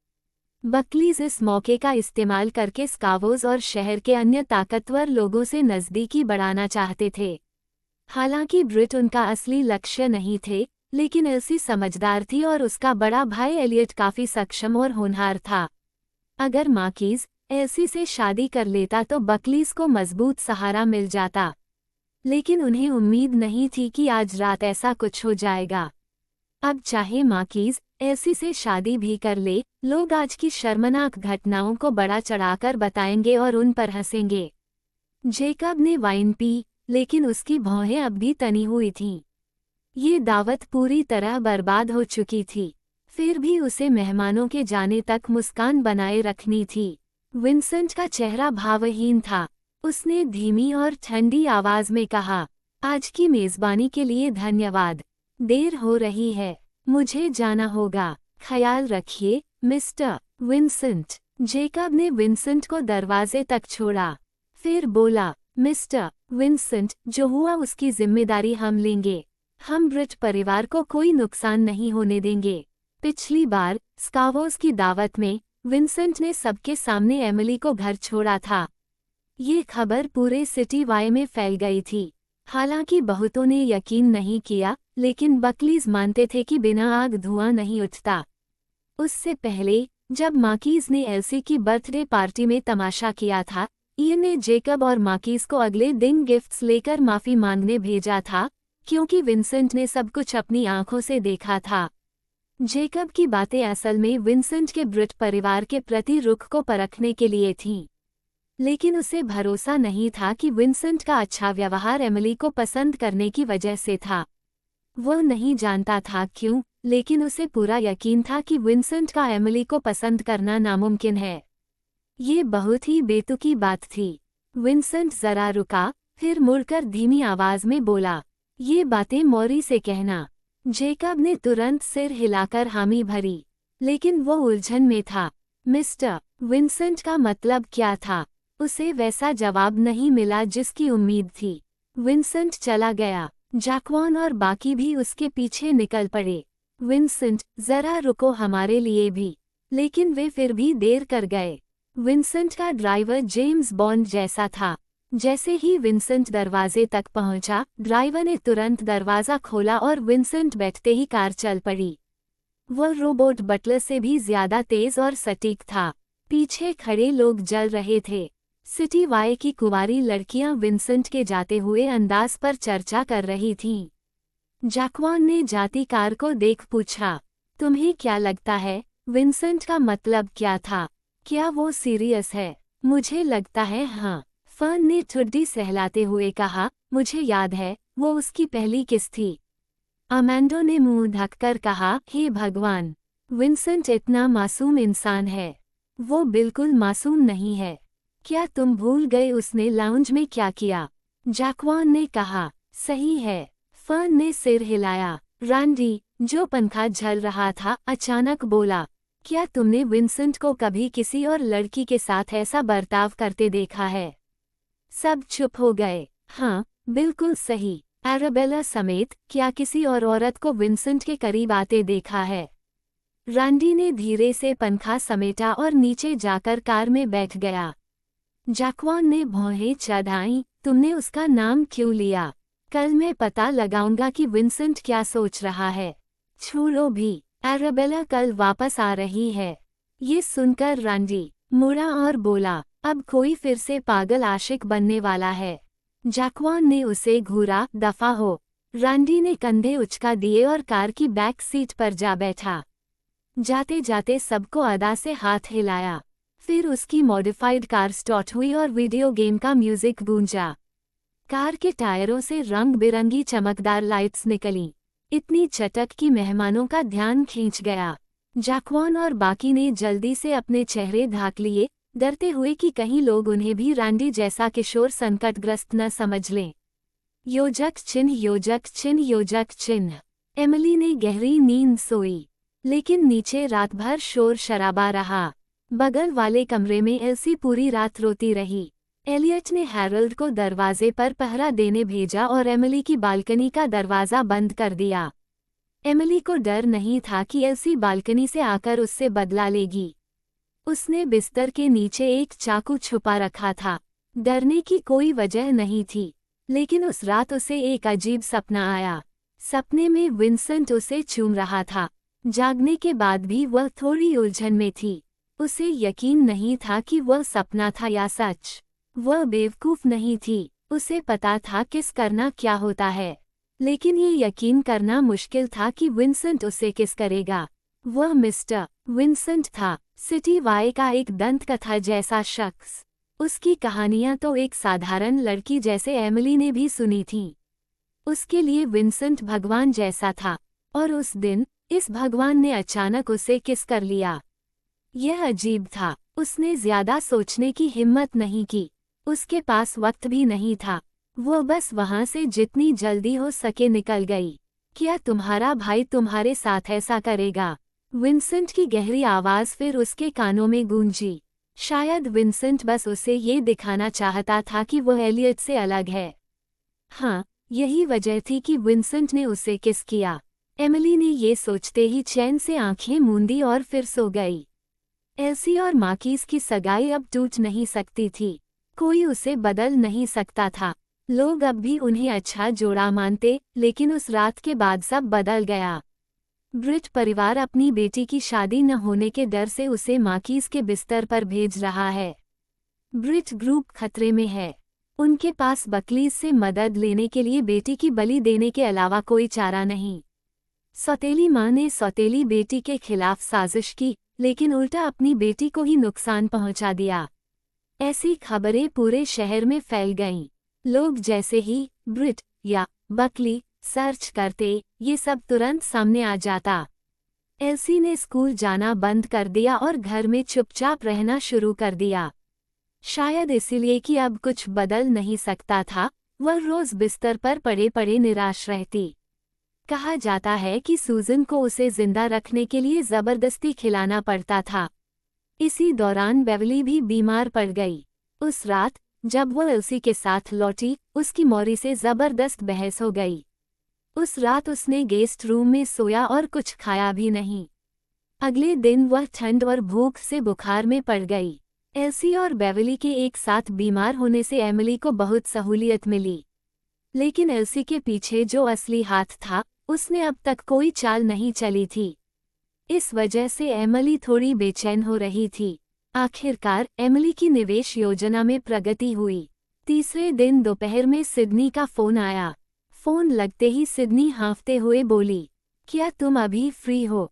Speaker 1: बकलीज इस मौके का इस्तेमाल करके स्कावोस और शहर के अन्य ताकतवर लोगों से नज़दीकी बढ़ाना चाहते थे। हालांकि ब्रिट उनका असली लक्ष्य नहीं थे, लेकिन एल्सी समझदार थी और उसका बड़ा भाई एलियट काफ़ी सक्षम और होनहार था। अगर मार्कीज एल्सी से शादी कर लेता तो बकलीज को मजबूत सहारा मिल जाता, लेकिन उन्हें उम्मीद नहीं थी कि आज रात ऐसा कुछ हो जाएगा। अब चाहे मार्कीज एल्सी से शादी भी कर ले, लोग आज की शर्मनाक घटनाओं को बड़ा चढ़ाकर बताएंगे और उन पर हंसेंगे। जेकब ने वाइन पी, लेकिन उसकी भौहें अब भी तनी हुई थीं। ये दावत पूरी तरह बर्बाद हो चुकी थी, फिर भी उसे मेहमानों के जाने तक मुस्कान बनाए रखनी थी। विंसेंट का चेहरा भावहीन था। उसने धीमी और ठंडी आवाज में कहा, आज की मेजबानी के लिए धन्यवाद। देर हो रही है, मुझे जाना होगा। ख्याल रखिए, मिस्टर विंसेंट। जेकब ने विंसेंट को दरवाजे तक छोड़ा, फिर बोला, मिस्टर विंसेंट, जो हुआ उसकी जिम्मेदारी हम लेंगे। हम ब्रिट परिवार को कोई नुकसान नहीं होने देंगे। पिछली बार स्कावोस की दावत में विंसेंट ने सबके सामने एमिली को घर छोड़ा था। ये खबर पूरे सिटी वाई में फैल गई थी। हालांकि बहुतों ने यकीन नहीं किया, लेकिन बकलीज मानते थे कि बिना आग धुआं नहीं उठता। उससे पहले, जब मार्कीज ने एल्सी की बर्थडे पार्टी में तमाशा किया था, इयन ने जेकब और मार्कीज को अगले दिन गिफ्ट्स लेकर माफी मांगने भेजा था, क्योंकि विंसेंट ने सब कुछ अपनी आंखों से देखा था। जेकब की बातें असल में विंसेंट के ब्रिट परिवार के प्रति रुख को परखने के लिए थीं, लेकिन उसे भरोसा नहीं था कि विंसेंट का अच्छा व्यवहार एमिली को पसंद करने की वजह से था। वह नहीं जानता था क्यों, लेकिन उसे पूरा यकीन था कि विंसेंट का एमिली को पसंद करना नामुमकिन है। ये बहुत ही बेतुकी बात थी। विंसेंट जरा रुका, फिर मुड़कर धीमी आवाज में बोला, ये बातें मौरी से कहना। जेकब ने तुरंत सिर हिलाकर हामी भरी, लेकिन वो उलझन में था। मिस्टर विंसेंट का मतलब क्या था? उसे वैसा जवाब नहीं मिला जिसकी उम्मीद थी। विंसेंट चला गया। जैक्वान और बाकी भी उसके पीछे निकल पड़े। विंसेंट, जरा रुको हमारे लिए भी। लेकिन वे फिर भी देर कर गए। विंसेंट का ड्राइवर जेम्स बॉन्ड जैसा था। जैसे ही विंसेंट दरवाजे तक पहुंचा, ड्राइवर ने तुरंत दरवाज़ा खोला और विंसेंट बैठते ही कार चल पड़ी। वह रोबोट बटलर से भी ज्यादा तेज और सटीक था। पीछे खड़े लोग जल रहे थे। सिटी वाई की कुंवारी लड़कियां विंसेंट के जाते हुए अंदाज पर चर्चा कर रही थीं। जैक्वान ने जाती कार को देख पूछा, तुम्हें क्या लगता है, विंसेंट का मतलब क्या था? क्या वो सीरियस है? मुझे लगता है हाँ, फर्न ने ठुड्डी सहलाते हुए कहा, मुझे याद है, वो उसकी पहली किस थी। अमेंडो ने मुंह ढककर कहा, हे भगवान, विंसेंट इतना मासूम इंसान है। वो बिल्कुल मासूम नहीं है। क्या तुम भूल गए उसने लाउंज में क्या किया? जैक्वान ने कहा, सही है। फर्न ने सिर हिलाया। रैंडी, जो पंखा झल रहा था, अचानक बोला, क्या तुमने विंसेंट को कभी किसी और लड़की के साथ ऐसा बर्ताव करते देखा है? सब चुप हो गए। हाँ, बिल्कुल सही। एराबेला समेत क्या किसी और औरत को विंसेंट के करीब आते देखा है? रैंडी ने धीरे से पंखा समेटा और नीचे जाकर कार में बैठ गया। जैक्वान ने भौहें चढ़ाईं, तुमने उसका नाम क्यों लिया? कल मैं पता लगाऊंगा कि विंसेंट क्या सोच रहा है। छोड़ो भी, एराबेला कल वापस आ रही है। ये सुनकर रैंडी मुड़ा और बोला, अब कोई फिर से पागल आशिक बनने वाला है। जैक्वान ने उसे घूरा, दफा हो। रैंडी ने कंधे उचका दिए और कार की बैक सीट पर जा बैठा। जाते जाते सबको अदा से हाथ हिलाया। फिर उसकी मॉडिफाइड कार स्टार्ट हुई और वीडियो गेम का म्यूजिक गूंजा। कार के टायरों से रंग बिरंगी चमकदार लाइट्स निकलीं। इतनी चटक कि मेहमानों का ध्यान खींच गया। जैक्वान और बाकी ने जल्दी से अपने चेहरे ढाक लिए, डरते हुए कि कहीं लोग उन्हें भी रैंडी जैसा किशोर संकटग्रस्त न समझ लें। योजक चिन्ह, योजक चिन्ह, योजक चिन्ह। एमिली ने गहरी नींद सोई, लेकिन नीचे रात भर शोर शराबा रहा। बगल वाले कमरे में एल्सी पूरी रात रोती रही। एलियट ने हैरोल्ड को दरवाजे पर पहरा देने भेजा और एमिली की बालकनी का दरवाज़ा बंद कर दिया। एमिली को डर नहीं था कि एल्सी बालकनी से आकर उससे बदला लेगी। उसने बिस्तर के नीचे एक चाकू छुपा रखा था। डरने की कोई वजह नहीं थी, लेकिन उस रात उसे एक अजीब सपना आया। सपने में विंसेंट उसे चूम रहा था। जागने के बाद भी वह थोड़ी उलझन में थी। उसे यकीन नहीं था कि वह सपना था या सच। वह बेवकूफ़ नहीं थी, उसे पता था किस करना क्या होता है, लेकिन ये यकीन करना मुश्किल था कि विंसेंट उसे किस करेगा। वह मिस्टर विंसेंट था, सिटी वाई का एक दंतकथा जैसा शख्स। उसकी कहानियां तो एक साधारण लड़की जैसे एमिली ने भी सुनी थीं। उसके लिए विंसेंट भगवान जैसा था, और उस दिन इस भगवान ने अचानक उसे किस कर लिया। यह अजीब था। उसने ज्यादा सोचने की हिम्मत नहीं की। उसके पास वक्त भी नहीं था। वो बस वहां से जितनी जल्दी हो सके निकल गई। क्या तुम्हारा भाई तुम्हारे साथ ऐसा करेगा? विंसेंट की गहरी आवाज फिर उसके कानों में गूंजी। शायद विंसेंट बस उसे ये दिखाना चाहता था कि वह एलियट से अलग है। हाँ, यही वजह थी कि विंसेंट ने उसे किस किया। एमिली ने ये सोचते ही चैन से आंखें मूंदी और फिर सो गई। एल्सी और मार्कीज की सगाई अब टूट नहीं सकती थी। कोई उसे बदल नहीं सकता था। लोग अब भी उन्हें अच्छा जोड़ा मानते, लेकिन उस रात के बाद सब बदल गया। ब्रिट परिवार अपनी बेटी की शादी न होने के डर से उसे मार्कीज के बिस्तर पर भेज रहा है। ब्रिट ग्रुप खतरे में है। उनके पास बकलीज से मदद लेने के लिए बेटी की बलि देने के अलावा कोई चारा नहीं। सौतेली माँ ने सौतेली बेटी के खिलाफ साजिश की, लेकिन उल्टा अपनी बेटी को ही नुकसान पहुंचा दिया। ऐसी खबरें पूरे शहर में फैल गईं। लोग जैसे ही ब्रिट या बकली सर्च करते, ये सब तुरंत सामने आ जाता। एल्सी ने स्कूल जाना बंद कर दिया और घर में चुपचाप रहना शुरू कर दिया। शायद इसलिए कि अब कुछ बदल नहीं सकता था, वह रोज बिस्तर पर पड़े पड़े निराश रहती। कहा जाता है कि सूजन को उसे जिंदा रखने के लिए जबरदस्ती खिलाना पड़ता था। इसी दौरान बेवली भी बीमार पड़ गई। उस रात जब वह एल्सी के साथ लौटी, उसकी मौरी से जबरदस्त बहस हो गई। उस रात उसने गेस्ट रूम में सोया और कुछ खाया भी नहीं। अगले दिन वह ठंड और भूख से बुखार में पड़ गई। एल्सी और बेवली के एक साथ बीमार होने से एमिली को बहुत सहूलियत मिली, लेकिन एल्सी के पीछे जो असली हाथ था, उसने अब तक कोई चाल नहीं चली थी। इस वजह से एमिली थोड़ी बेचैन हो रही थी। आखिरकार एमिली की निवेश योजना में प्रगति हुई। तीसरे दिन दोपहर में सिडनी का फोन आया। फोन लगते ही सिडनी हाँफते हुए बोली, क्या तुम अभी फ्री हो?